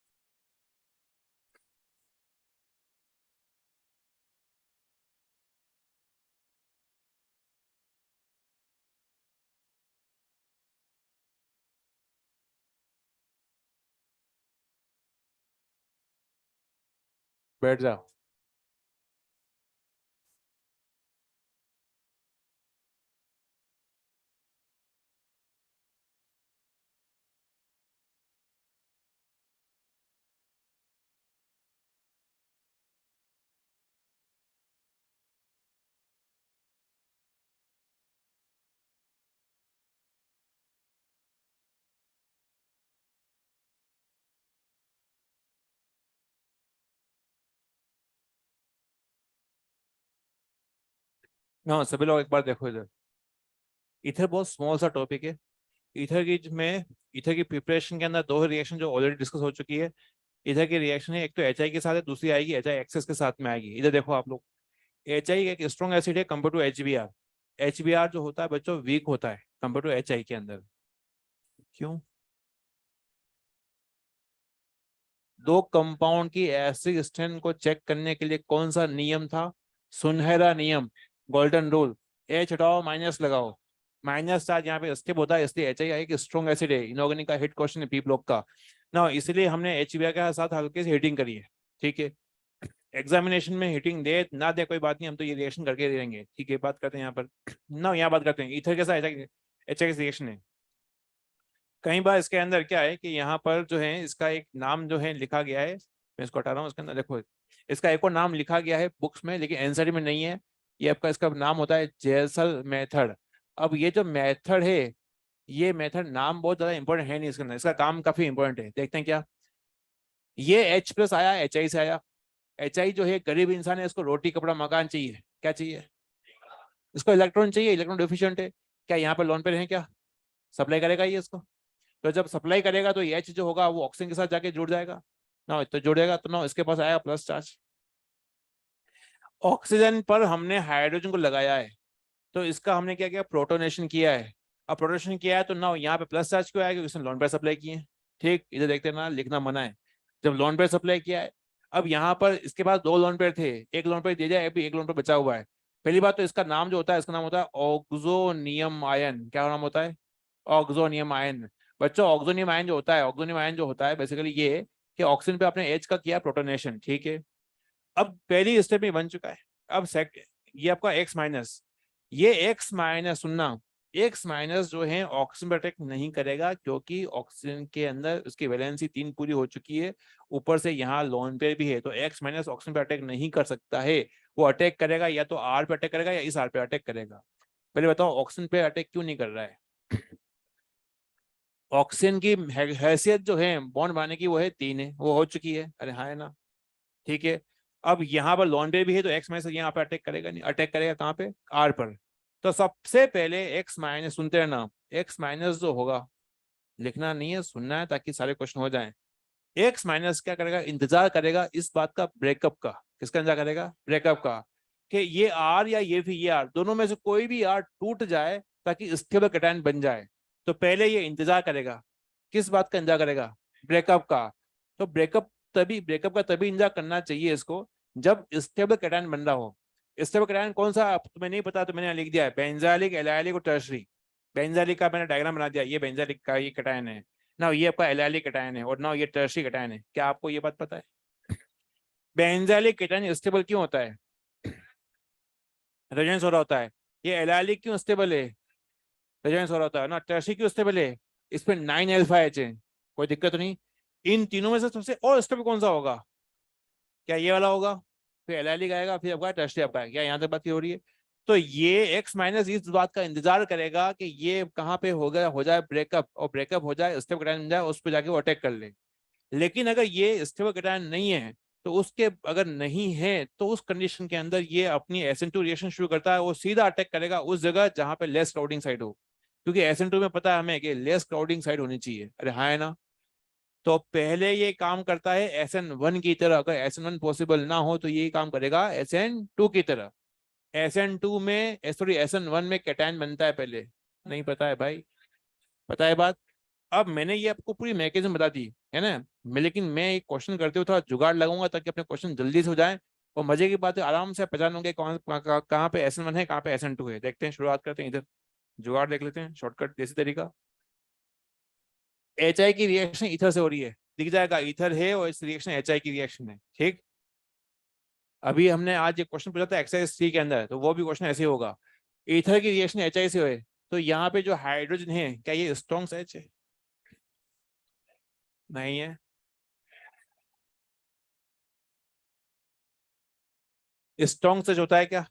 बैठ जाओ। हाँ सभी लोग एक बार देखो इधर। इथर बहुत स्मॉल सा टॉपिक है। इथर की में इथर की प्रिपरेशन के अंदर दो रिएक्शन जो ऑलरेडी डिस्कस हो चुकी है। इधर की रिएक्शन है, एक तो एच आई के साथ है, दूसरी आएगी एच आई एक्सेस के साथ में आएगी। इधर देखो आप लोग, एच आई एक स्ट्रॉन्ग एसिड है compare to H B R. H B R जो होता है बच्चों वीक होता है कंपेयर टू एच आई के अंदर। क्यों? दो कंपाउंड की एसिड स्ट्रेंथ को चेक करने के लिए कौन सा नियम था? सुनहरा नियम, गोल्डन रूल। एच हटाओ, माइनस लगाओ। माइनस चार्ज यहाँ पे स्किप होता है, इसलिए एच आई एक स्ट्रॉन्ग एसिड है। इनऑर्गेनिक का हिट क्वेश्चन है पी ब्लॉक का ना, इसलिए हमने एच बी आर के साथ हल्के से हीटिंग करी है। ठीक है, एग्जामिनेशन में हीटिंग दे ना दे कोई बात नहीं, हम तो ये रिएक्शन करके देंगे। ठीक है, बात करते हैं यहाँ पर ना, यहाँ बात करते हैं ईथर के साथ एच आई रिएक्शन है। कई बार इसके अंदर क्या है कि यहाँ पर जो है इसका एक नाम जो है लिखा गया है, मैं इसको हटा रहा हूँ। इसके अंदर देखो, इसका एक और नाम लिखा गया है बुक्स में, लेकिन एनसीईआरटी में नहीं है। ये आपका इसका नाम होता है जेसल मेथड। अब ये जो मेथड है, ये मेथड नाम बहुत ज्यादा इंपॉर्टेंट है नहीं इसके अंदर, इसका काम काफी इंपॉर्टेंट है। देखते हैं क्या। ये H प्लस आया, एच आई से आया। एच आई जो है गरीब इंसान है, इसको रोटी कपड़ा मकान चाहिए। क्या चाहिए? इसको इलेक्ट्रॉन चाहिए, इलेक्ट्रॉन डिफिशिएंट है। क्या यहाँ पर लोन पे रहे क्या? सप्लाई करेगा ये इसको? तो जब सप्लाई करेगा तो एच जो होगा वो ऑक्सीजन के साथ जाके जुड़ जाएगा ना, तो जुड़ेगा तो ना इसके पास आएगा प्लस चार्ज। ऑक्सीजन पर हमने हाइड्रोजन को लगाया है, तो इसका हमने क्या किया, प्रोटोनेशन किया है। अब प्रोटोनेशन किया है तो ना यहाँ पे प्लस चार्ज क्यों आया, क्योंकि इसने लोन पेयर सप्लाई किए हैं। ठीक, इधर देखते हैं ना, लिखना मना है। जब लोन पेयर सप्लाई किया है, अब यहाँ पर इसके पास दो लोन पेयर थे, एक लोन पेयर दे जाए, अभी एक लोन पेयर बचा हुआ है। पहली बात तो इसका नाम जो होता है, इसका नाम होता है ऑक्सोनियम आयन। क्या नाम होता है? Oxonium ion. बच्चों ऑक्सोनियम आयन जो होता है, ऑक्सोनियम आयन जो होता है बेसिकली ये है कि ऑक्सीजन पे आपने एच का किया प्रोटोनेशन। ठीक है, अब पहली स्टेप में बन चुका है। अब ये आपका एक्स माइनस, ये एक्स माइनस सुनना, एक्स माइनस जो है ऑक्सीजन पर अटैक नहीं करेगा, क्योंकि ऑक्सीजन के अंदर उसकी वैलेंसी 3 पूरी हो चुकी है। ऊपर से यहाँ लोन पे भी है, तो एक्स माइनस ऑक्सीजन पर अटैक नहीं कर सकता है। वो अटैक करेगा या तो आर पे अटैक करेगा या इस आर पे अटैक करेगा। पहले बताओ ऑक्सीजन पे अटैक क्यों नहीं कर रहा है? ऑक्सीजन की हैसियत जो है बॉन्ड बनाने की वो है 3 है, वो हो चुकी है। अरे हाँ है ना। ठीक है, अब यहाँ पर लॉन्ड्रे भी है, तो एक्स माइनस यहाँ पे अटैक करेगा नहीं, अटैक करेगा कहाँ पे, आर पर। तो सबसे पहले एक्स माइनस, सुनते रहना, एक्स माइनस जो होगा, लिखना नहीं है, सुनना है ताकि सारे क्वेश्चन हो जाएं। एक्स माइनस क्या करेगा, इंतजार करेगा इस बात का, ब्रेकअप का। किसका इंतजार करेगा, ब्रेकअप का, कि ये आर या ये भी ये आर, दोनों में से कोई भी आर टूट जाए ताकि स्टेबल कैटायन बन जाए। तो पहले ये इंतजार करेगा, किस बात का इंतजार करेगा, ब्रेकअप का। तो ब्रेकअप का तभी इंतजार करना चाहिए इसको जब स्टेबल कैटायन बन रहा हो। स्टेबल कैटायन कौन सा तुम्हें नहीं पता तो मैंने यहाँ लिख दिया है, बेंजालिक, एलाइलिक और टर्शरी। बेंजालिक का मैंने डायग्राम बना दिया, ये बेंजालिक का ये कैटायन है ना, ये आपका एलाइलिक कैटायन है, और ना ये टर्शरी कैटायन है। क्या आपको ये बात पता है? बेंजाइलिक कैटायन स्टेबल क्यों होता है, रेजोनेंस हो रहा होता है। ये एलाइलिक क्यों स्टेबल है, रेजोनेंस हो रहा होता है ना। टर्शरी क्यों स्टेबल है, इस पे 9 अल्फा एच है, कोई दिक्कत तो नहीं। इन तीनों में से सबसे और स्टेबल कौन सा होगा, क्या ये वाला होगा, फिर एलाइलिक आएगा, फिर आपका टर्शरी आपका आएगा। क्या यहाँ तक बात की हो रही है? तो ये एक्स माइनस इस बात का इंतजार करेगा कि ये कहाँ पे हो गया, हो जाए ब्रेकअप, और ब्रेकअप हो जाए, स्टेबल कैटायन बन जाए, उस पर जाके वो अटैक कर ले। लेकिन अगर ये स्टेबल कैटायन नहीं है, तो उसके अगर नहीं है तो उस कंडीशन के अंदर ये अपनी SN2 रिएक्शन शुरू करता है, वो सीधा अटैक करेगा उस जगह जहां पे लेस क्राउडिंग साइड हो, क्योंकि SN2 में पता है हमें कि लेस क्राउडिंग साइड होनी चाहिए। अरे हाँ है ना। तो पहले ये काम करता है SN1 की तरह, अगर SN1 पॉसिबल ना हो तो ये काम करेगा SN2 की तरह। SN2 में सॉरी SN1 में कैटायन बनता है पहले, नहीं पता है भाई, पता है बात। अब मैंने ये आपको पूरी मैकेनिज्म बता दी है ना। लेकिन मैं एक क्वेश्चन करते हुए थोड़ा जुगाड़ लगाऊंगा ताकि अपने क्वेश्चन जल्दी से हो जाए, और मजे की बात है आराम से पहचानोगे कहाँ पे SN1 है, कहाँ पे SN2 है। देखते हैं, शुरुआत करते हैं इधर, जुगाड़ देख लेते हैं, शॉर्टकट देसी तरीका। HI की रिएक्शन ईथर से हो रही है, दिख जाएगा ईथर है, और इस रिएक्शन HI की रिएक्शन है, ठीक। अभी हमने आज एक क्वेश्चन पूछा था एक्सरसाइज 3 के अंदर, तो वो भी क्वेश्चन ऐसे ही होगा। ईथर की रिएक्शन HI से हुए, तो यहाँ पे जो हाइड्रोजन है क्या ये स्ट्रॉन्ग H है, नहीं है। स्ट्रॉन्ग H होता है क्या,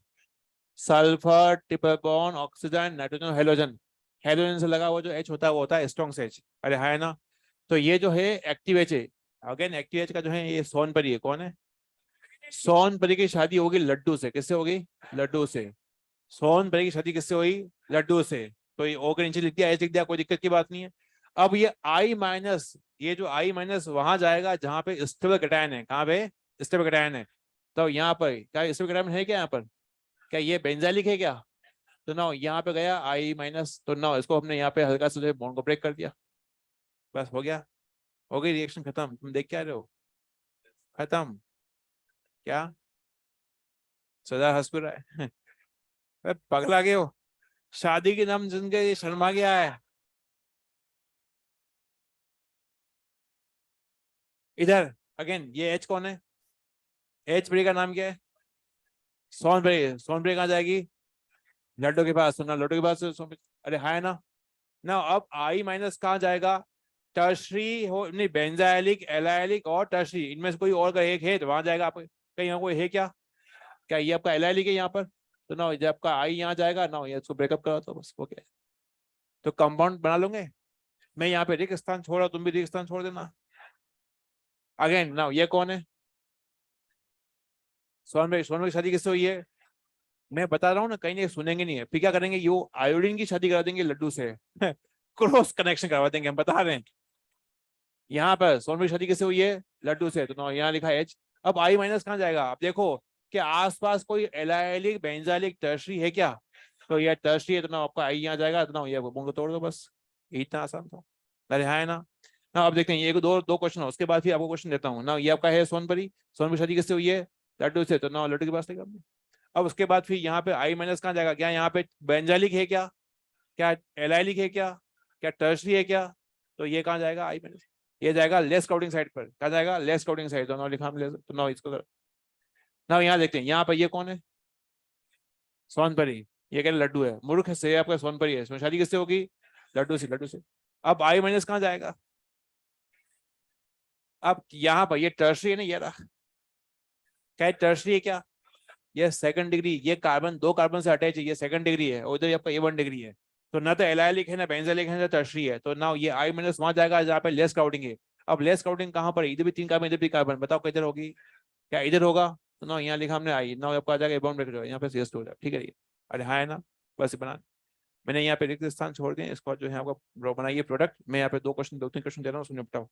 sulphur, triple bond, oxygen, nitrogen, halogen. Halogen से लगा हुआ जो H होता है वो होता है स्ट्रॉन्ग H। अरे है ना। तो ये जो है एक्टिव H है। अगेन एक्टिव H का जो है ये सोनपरी है, कौन है, सोनपरी की शादी होगी लड्डू से, किससे होगी, लड्डू से। सोनपरी की शादी किससे हुई, लड्डू से। तो ये O के नीचे लिख दिया, H लिख दिया, कोई दिक्कत की बात नहीं है। अब ये I माइनस, ये जो I माइनस वहां जाएगा जहां पे स्टेबल कैटायन है, कहां पे स्टेबल कैटायन है। तो यहाँ पर क्या स्टेबल कैटायन है क्या, यहाँ पर क्या ये बेंजालिक है क्या, तो ना यहाँ पे गया I माइनस, तो ना इसको हमने यहाँ पे हल्का से बॉन्ड को ब्रेक कर दिया, बस हो गया, हो गई रिएक्शन खत्म। तुम देख क्या रहे हो, खत्म। क्या सजा हंस क्यों रहा है अरे पगला गए हो, शादी के नाम सुन के ये शर्मा गया है। इधर अगेन ये H कौन है, H बड़ी का नाम क्या है, सोनबड़ी। सोनबड़ी कहाँ जाएगी, लड्डू के पास, सुनना लड्डू के पास अरे हाँ है ना अब I माइनस कहाँ जाएगा, टर्शरी हो नहीं, बेंजाइलिक, एलाइलिक और टर्शरी, इनमें से कोई और का एक है तो वहां जाएगा। आप कहीं यहाँ कोई है क्या, क्या ये आपका एलाइलिक है यहाँ पर, तो ना जब आपका I यहाँ जाएगा ना, ये इसको ब्रेकअप करा तो बस हो गया। तो कंपाउंड बना लोगे, मैं यहाँ पे रिक्त स्थान छोड़ रहा हूँ, तुम भी रिक्त स्थान छोड़ देना। अगेन ना ये कौन है, सोनभद्र। सोनभद्र की शादी किससे हुई है, मैं बता रहा हूँ ना, कहीं नहीं सुनेंगे नहीं है, फिर क्या करेंगे, ये आयोडीन की शादी करा देंगे लड्डू से क्रॉस कनेक्शन करवा देंगे, हम बता रहे हैं। यहाँ पर सोनभद्र की शादी किससे हुई है, लड्डू से, तो ना यहाँ लिखा है H। अब I माइनस कहाँ जाएगा, आप देखो कि आसपास कोई एलाइलिक, बेंजालिक, टर्शरी है क्या, तो ये टर्शरी है, तो ना आपका I यहाँ जाएगा, तो ना ये बॉन्ड को तोड़ दो बस, इतना आसान था। अरे हाँ है ना अब देखते हैं, ये दो दो क्वेश्चन हो, उसके बाद फिर आपको क्वेश्चन देता हूँ ना। ये आपका है सोनपरी, सोनपरी शादी किससे हुई है, लड्डू से, तो ना लड्डू के पास लेगा। अब उसके बाद फिर यहाँ पे I माइनस कहाँ जाएगा, क्या यहाँ पे बेंजालिक है क्या, क्या एलाइलिक है क्या, क्या टर्शरी है क्या, तो ये कहाँ जाएगा I माइनस, ये जाएगा लेस क्राउडिंग साइड पर, कहाँ जाएगा, लेस क्राउडिंग साइड। तो नौ लिखा हमने, तो नौ इसको ना यहाँ देखते हैं, यहाँ पर ये कौन है, सोनपरी। ये कह रहे लड्डू है, मूर्ख से आपका सोनपरी है, इसमें शादी किससे होगी, लड्डू से, लड्डू से। अब I माइनस कहाँ जाएगा, अब यहाँ पर ये टर्शरी है ना, ये रहा, क्या टर्शरी है क्या, ये सेकंड डिग्री, ये कार्बन दो कार्बन से अटैच है, ये सेकंड डिग्री है, और इधर आपका A1 डिग्री है। तो ना तो एलाइलिक है ना बेंजालिक है ना टर्शरी है, तो ना ये I माइनस वहां जाएगा जहाँ पे लेस क्राउडिंग है। अब लेस क्राउडिंग कहाँ पर है, इधर भी 3 कार्बन, इधर भी कार्बन, बताओ किधर होगी, क्या इधर होगा, तो ना यहाँ लिखा हमने I ना, आपका आ जाएगा बॉन्ड ब्रेक, यहाँ पे CS हो जाएगा, ठीक है ये। अरे हाँ है ना, बस बना, मैंने यहाँ पे रिक्त स्थान छोड़ दिए, इसको जो है आपका बनाइए प्रोडक्ट। मैं यहाँ पे 2 क्वेश्चन 2-3 क्वेश्चन दे रहा हूँ, उसको निपटाओ।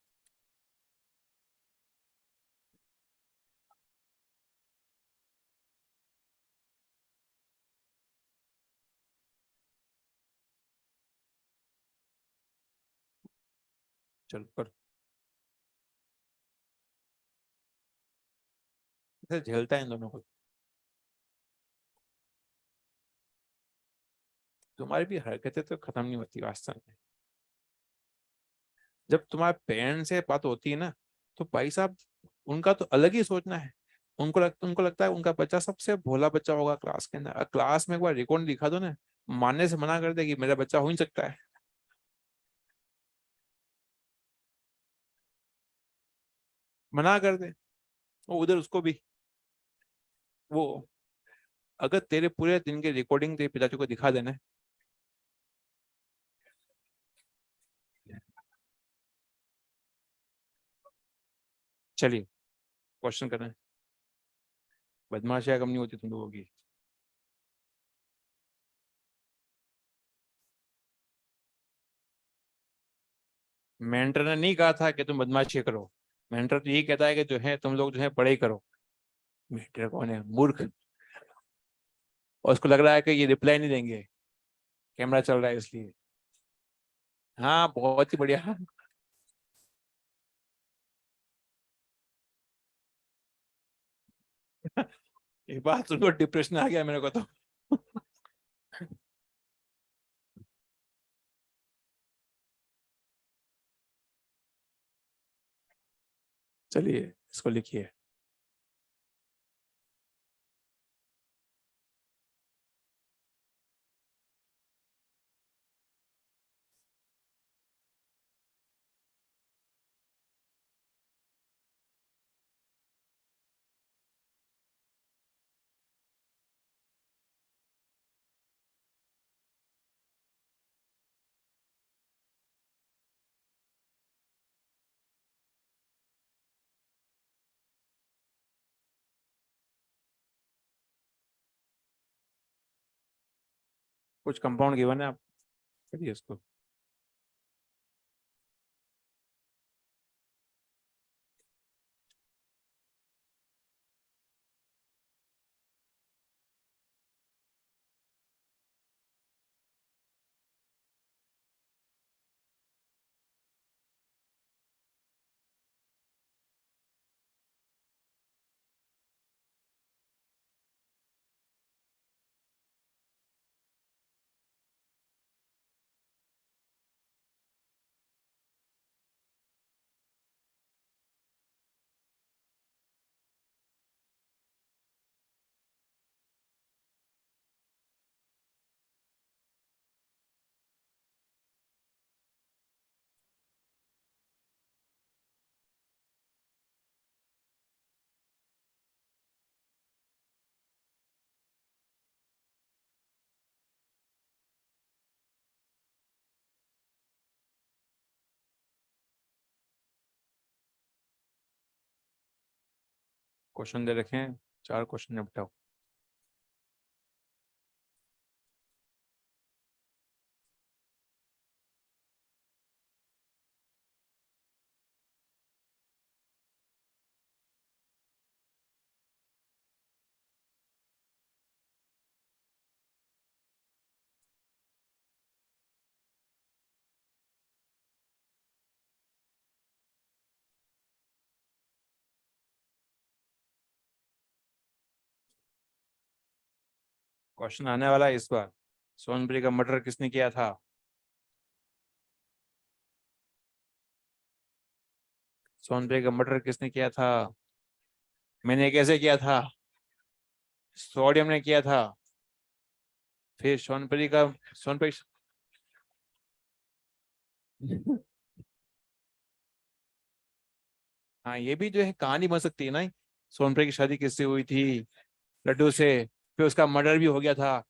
चल कर। ऐसे झेलता है इन दोनों को। तुम्हारी भी हरकतें तो खत्म नहीं होती वास्तव में। जब तुम्हारे पेरेंट्स से बात होती है ना, तो भाई साहब, उनका तो अलग ही सोचना है। उनको लगता है उनका बच्चा सबसे भोला बच्चा होगा क्लास के अंदर। क्लास में एक बार रिकॉर्ड दिखा दो ना, मानने से मना कर दे कि मेरा बच्चा हो ही नहीं सकता है। मना कर दे। वो उधर उसको भी, वो, अगर तेरे पूरे दिन के रिकॉर्डिंग तेरे पिताजी को दिखा देना। चलिए, क्वेश्चन करना है। बदमाशियां कम नहीं होती तुम लोगों की। मेंटर ने नहीं कहा था कि तुम बदमाशी करो। मेंटर तो यही कहता है कि जो है तुम लोग जो है पढ़ाई करो। मेंटर कौन है? मूर्ख। और उसको लग रहा है कि ये रिप्लाई नहीं देंगे, कैमरा चल रहा है इसलिए। हाँ, बहुत ही बढ़िया। एक बात सुनको, डिप्रेशन आ गया मेरे को तो। चलिए, इसको लिखिए। कुछ कंपाउंड गिवन है आप? करिए इसको। क्वेश्चन दे रखे हैं, 4 क्वेश्चन निपटाओ। क्वेश्चन आने वाला है इस बार। सोनप्री का मर्डर किसने किया था? सोनप्री का मर्डर किसने किया था? मैंने कैसे किया था? सोडियम ने किया था। फिर सोनपरी का, सोनपरी। हाँ, ये भी जो है कहानी बन सकती है ना। सोनपरी की शादी किससे हुई थी? लड्डू से। फिर उसका मर्डर भी हो गया था।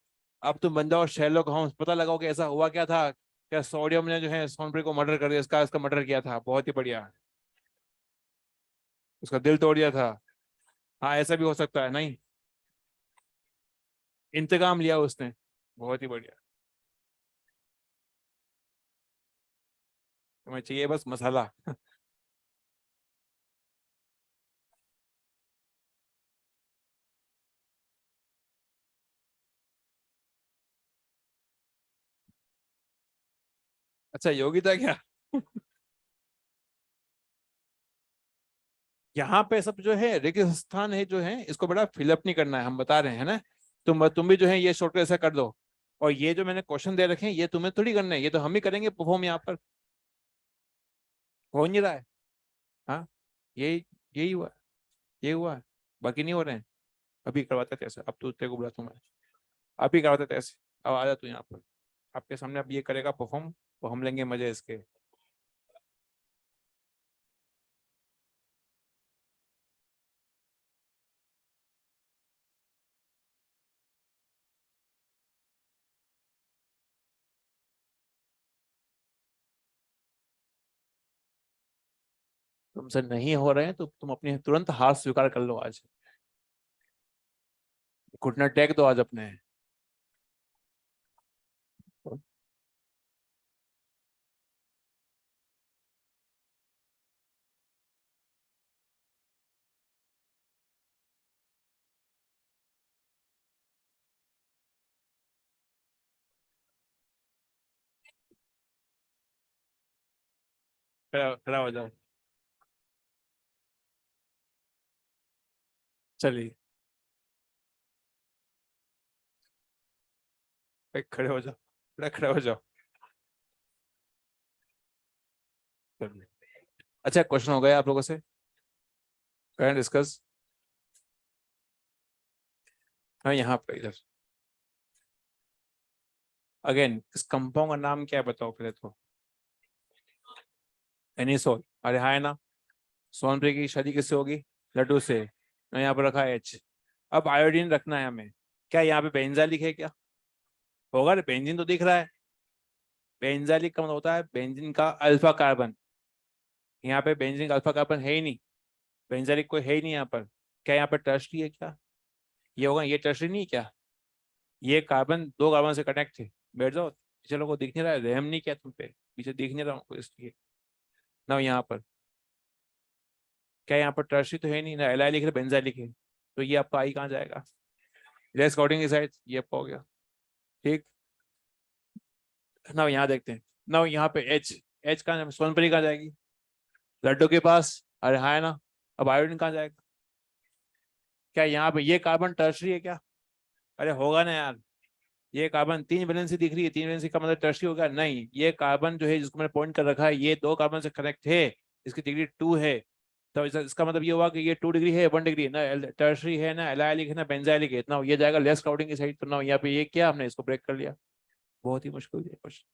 अब तुम बन जाओ शेरलॉक होम्स, पता लगाओ कि ऐसा हुआ क्या था। क्या सोडियम ने जो है सोनपरी को मर्डर कर दिया, इसका इसका मर्डर किया था। बहुत ही बढ़िया। उसका दिल तोड़ दिया था। हाँ, ऐसा भी हो सकता है नहीं। इंतकाम लिया उसने। बहुत ही बढ़िया। तुम्हें चाहिए बस मसाला। अच्छा, योगिता क्या? यहाँ पे सब जो है रेगिस्तान स्थान है जो है, इसको बड़ा फिलअप नहीं करना है, हम बता रहे हैं ना। तुम भी जो है ये शॉर्टकट ऐसा कर दो। और ये जो मैंने क्वेश्चन दे रखे हैं ये तुम्हें थोड़ी करना है, ये तो हम ही करेंगे परफॉर्म यहाँ पर। हो नहीं रहा है। हाँ, यही यही हुआ, ये हुआ है, बाकी नहीं हो रहे हैं। अभी करवाते थे ऐसे, अब तो तेरे को बुलाता हूँ मैं, अभी करवाते थे ऐसे। अब आ जा तू यहाँ पर, आपके सामने अब ये करेगा परफॉर्म, तो हम लेंगे मजे इसके। तुमसे नहीं हो रहे हैं तो तुम अपनी तुरंत हार स्वीकार कर लो आज, घुटना टेक दो आज अपने। खड़ा खड़ा हो जाओ, चलिए खड़े हो जाओ, खड़े हो जाओ। चलिए। अच्छा, क्वेश्चन हो गया आप लोगों से, कैन डिस्कस। हाँ, यहाँ पर इधर अगेन, इस कंपाउंड का नाम क्या है बताओ पहले तो। एनिसोल, अरे हाँ है ना। सोनप्री की शादी किससे होगी? लड्डू से। और यहाँ पर रखा है एच। अब आयोडीन रखना है हमें, क्या यहाँ पे बेंजाइलिक है क्या? होगा ना, बेंजीन तो दिख रहा है। बेंजाइलिक का मतलब होता है बेंजीन का अल्फा कार्बन। यहाँ पे बेंजीन का अल्फा कार्बन है ही नहीं, बेंजाइलिक कोई है ही नहीं यहाँ पर। क्या यहाँ पर टर्शरी है क्या? ये होगा, ये टर्शरी नहीं है क्या? ये कार्बन दो कार्बन से कनेक्ट है। बैठ जाओ, पीछे लोगों को दिख नहीं रहा है, रहम नहीं किया तुम पे, पीछे दिख नहीं रहा हूँ इसलिए ना। यहाँ पर क्या, यहाँ पर टर्शरी तो है नहीं ना, एल लिख रहे बेंजाइल लिखे, तो ये आपका आई कहाँ जाएगा? लेस काउंटिंग की साइड ये आपका हो गया। ठीक ना, यहाँ देखते हैं ना, यहाँ पे एच। एच कहाँ, सोनपरी कहाँ जाएगी? लड्डू के पास, अरे हाँ है ना। अब आयोडीन कहाँ जाएगा? क्या यहाँ पे ये कार्बन टर्शरी है क्या? अरे होगा ना यार, ये कार्बन तीन वैलेंसी दिख रही है, तीन वैलेंसी का मतलब टर्शरी होगा नहीं, ये कार्बन जो है जिसको मैंने पॉइंट कर रखा है ये दो कार्बन से कनेक्ट है, इसकी डिग्री 2 है। तो इसका मतलब ये हुआ कि ये 2 डिग्री है, 1 डिग्री है ना, टर्शरी है ना, एलाइलिक है ना, बेंजाइलिक है, इतना ये जाएगा लेस क्राउडिंग की साइड। तो ना यहाँ पे ये क्या, हमने इसको ब्रेक कर लिया। बहुत ही मुश्किल है क्वेश्चन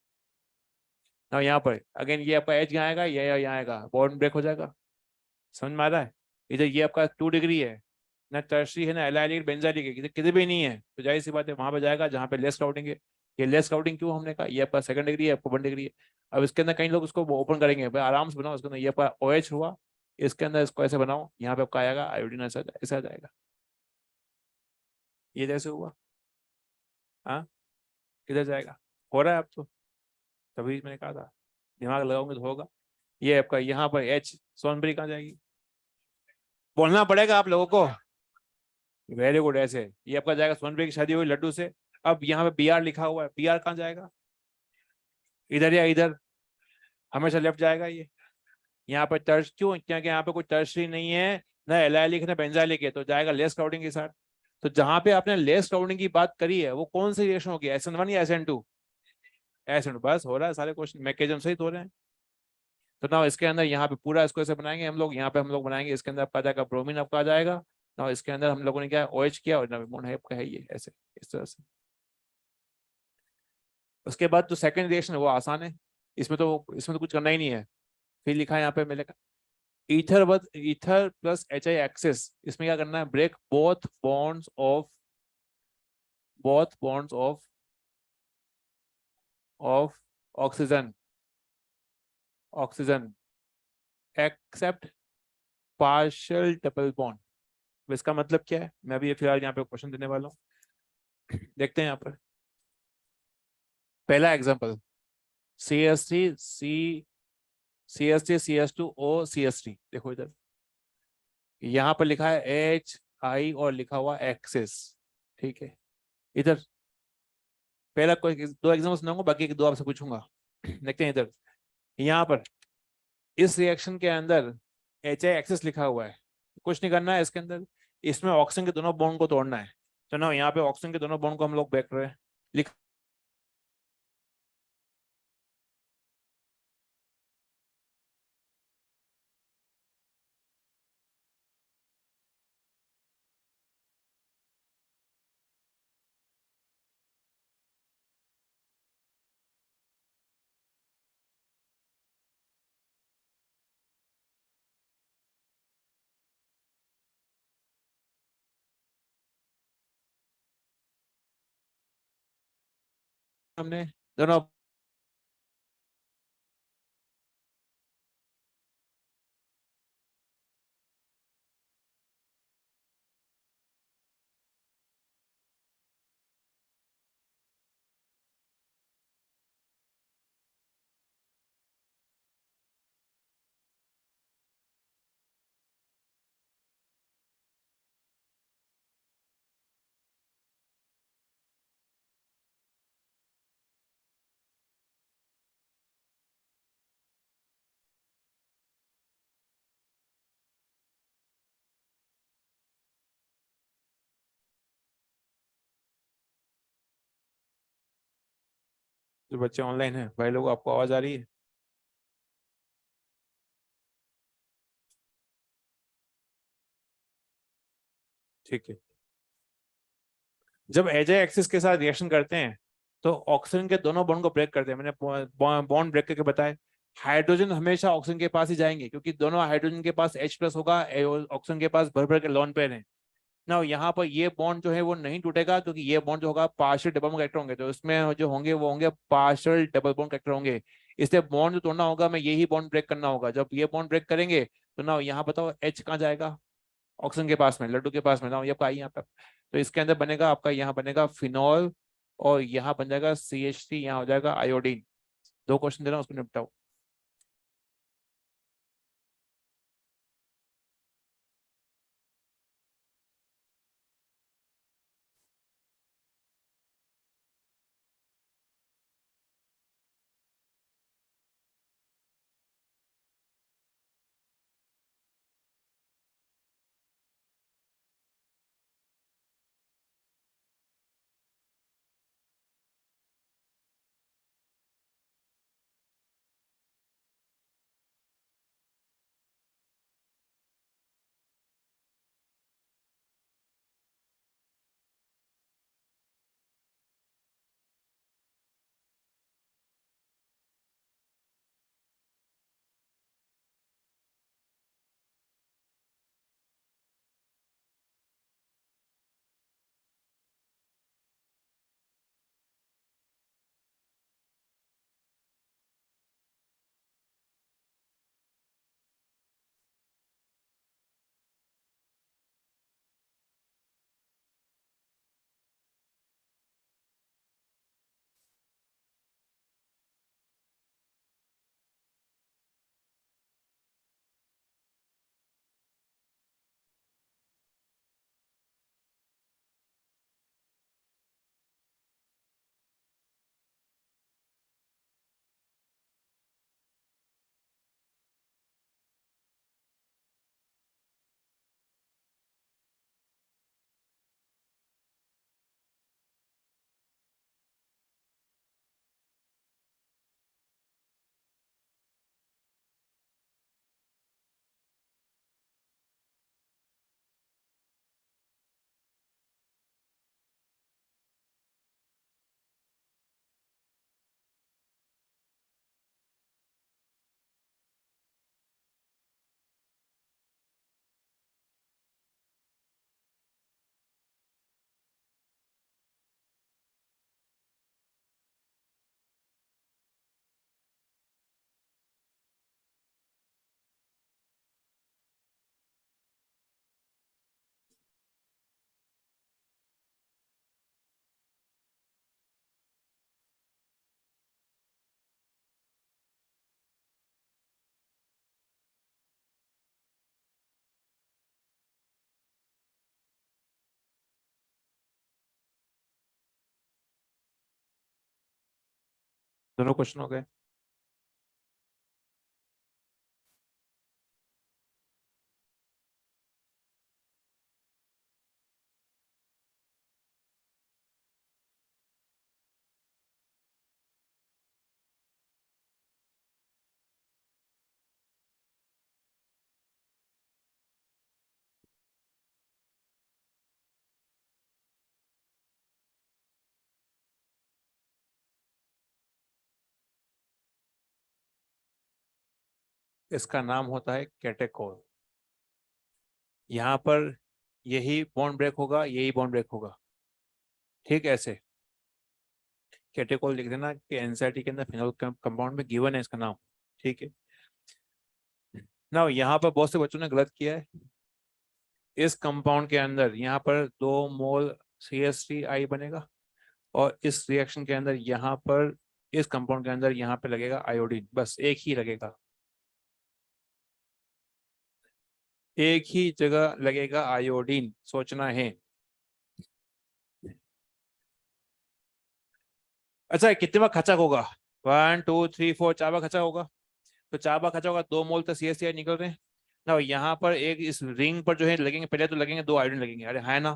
ना। यहाँ पर अगेन ये आपका एच यहाँ आएगा, ये यहाँ आएगा, बॉन्ड ब्रेक हो जाएगा। समझ में आ रहा है? इधर ये आपका 2 डिग्री है ना, टर्शरी है ना, एलाइलिक बेंजाइलिक है, किधर भी नहीं है, तो जाहिर सी बात है वहां पे जाएगा जहाँ पे लेस क्राउडिंग है। ये लेस क्राउडिंग क्यों हमने कहा, ये आपका 2 डिग्री है, आपको 1 डिग्री है। अब इसके अंदर कई लोग उसको ओपन करेंगे, भाई आराम से बनाओ, इसके अंदर ये आपका ओ एच हुआ, इसके अंदर इसको ऐसे बनाओ, यहाँ पे आपका आएगा आयोडीन, ऐसा ऐसा आ जाएगा। ये जैसे हुआ, हाँ, किधर जाएगा? हो रहा है अब तो, तभी मैंने कहा था दिमाग लगाओगे तो होगा। ये आपका यहाँ पर एच, सोनबरी कहाँ जाएगी? बोलना पड़ेगा आप लोगों को। वेरी गुड, ऐसे ये आपका जाएगा, सोनबरी की शादी हुई लड्डू से। अब यहाँ पे बी आर लिखा हुआ है, बी आर कहाँ जाएगा? इधर या इधर, हमेशा लेफ्ट जाएगा ये। यहाँ पर टर्श क्यों, क्योंकि यहाँ पे कोई टर्शरी नहीं है ना, एलाइलिक ना बेंजाइलिक है, तो जाएगा लेस क्राउडिंग के साथ। तो जहां पे आपने लेस क्राउडिंग की बात करी है वो कौन सी रिएक्शन होगी, SN1 या SN2? SN2, बस हो रहा है, सारे क्वेश्चन मैकेनिज्म सही हो रहे हैं। तो ना इसके अंदर यहाँ पे पूरा इसको ऐसे बनाएंगे हम लोग, यहाँ पे हम लोग बनाएंगे, इसके अंदर आपका आ जाएगा ब्रोमीन, आपका आ जाएगा ना, इसके अंदर हम लोगों ने क्या OH किया, और नवीन है आपका है ये ऐसे, इस तरह से। उसके बाद जो सेकंड रिएक्शन है वो आसान है, इसमें तो कुछ करना ही नहीं है। फिर लिखा है यहाँ पे मैंने, ईथर प्लस HI एक्सेस, इसमें क्या करना है, break both bonds of of oxygen oxygen except partial double bond. इसका मतलब क्या है, मैं अभी फिलहाल यहाँ पे क्वेश्चन देने वाला हूँ, देखते हैं यहाँ पर। पहला एग्जांपल, CH3 CH2O CH3, देखो इधर यहाँ पर लिखा है HI और लिखा हुआ एक्सेस, ठीक है। इधर पहला कोई दो एग्जाम्पल सुनाऊंगा, बाकी दो आपसे पूछूंगा। देखते हैं इधर, यहाँ पर इस रिएक्शन के अंदर HI एक्सेस लिखा हुआ है, कुछ नहीं करना है इसके अंदर। इसमें ऑक्सीजन के दोनों बॉन्ड को तोड़ना है। तो ना यहाँ पे ऑक्सीजन के दोनों बॉन्ड को हम लोग ब्रेक कर रहे हैं। लिख। हमने दोनों। जो बच्चे ऑनलाइन है भाई लोग, आपको आवाज आ रही है? ठीक है। जब एजे एक्सिस के साथ रिएक्शन करते हैं तो ऑक्सीजन के दोनों बॉन्ड को ब्रेक करते हैं। मैंने बॉन्ड ब्रेक करके बताया। हाइड्रोजन हमेशा ऑक्सीजन के पास ही जाएंगे क्योंकि दोनों हाइड्रोजन के पास H+ होगा, ऑक्सीजन के पास भर भर के लोन पेयर है ना। यहाँ पर ये बॉन्ड जो है वो नहीं टूटेगा क्योंकि ये बॉन्ड जो होगा पार्शियल डबल बॉन्ड कैरेक्टर होंगे, तो इसमें जो होंगे वो होंगे पार्शियल डबल बॉन्ड कैरेक्टर होंगे। इसलिए बॉन्ड जो तोड़ना होगा मैं यही बॉन्ड ब्रेक करना होगा। जब ये बॉन्ड ब्रेक करेंगे तो ना यहाँ बताओ H कहाँ जाएगा? ऑक्सीजन के पास में, लड्डू के पास में ना, ये आपका आई यहाँ पे। तो इसके अंदर बनेगा आपका, यहाँ बनेगा फिनॉल, और यहाँ बन जाएगा CH3, यहाँ हो जाएगा आयोडीन। दो क्वेश्चन दे रहा हूँ, उसको निपटाओ। दोनों क्वेश्चन हो गए। इसका नाम होता है कैटेकोल। यहाँ पर यही बॉन्ड ब्रेक होगा, यही बॉन्ड ब्रेक होगा, ठीक ऐसे। कैटेकोल लिख देना कि एनसीईआरटी के अंदर फिनोल कंपाउंड में गिवन है इसका नाम, ठीक है ना। यहाँ पर बहुत से बच्चों ने गलत किया है। इस कंपाउंड के अंदर यहाँ पर 2 मोल CH3I बनेगा, और इस रिएक्शन के अंदर यहाँ पर इस कंपाउंड के अंदर यहाँ पे लगेगा आयोडीन, बस एक ही लगेगा, एक ही जगह लगेगा आयोडीन, सोचना है। अच्छा, कितने बार खचक होगा? 1 2 3 4, 4 बार खचक होगा। तो 4 बार खचक होगा, 2 मोल तो CH3I निकल रहे हैं ना। यहाँ पर एक इस रिंग पर जो है लगेंगे, पहले तो लगेंगे 2 आयोडीन लगेंगे, अरे है ना,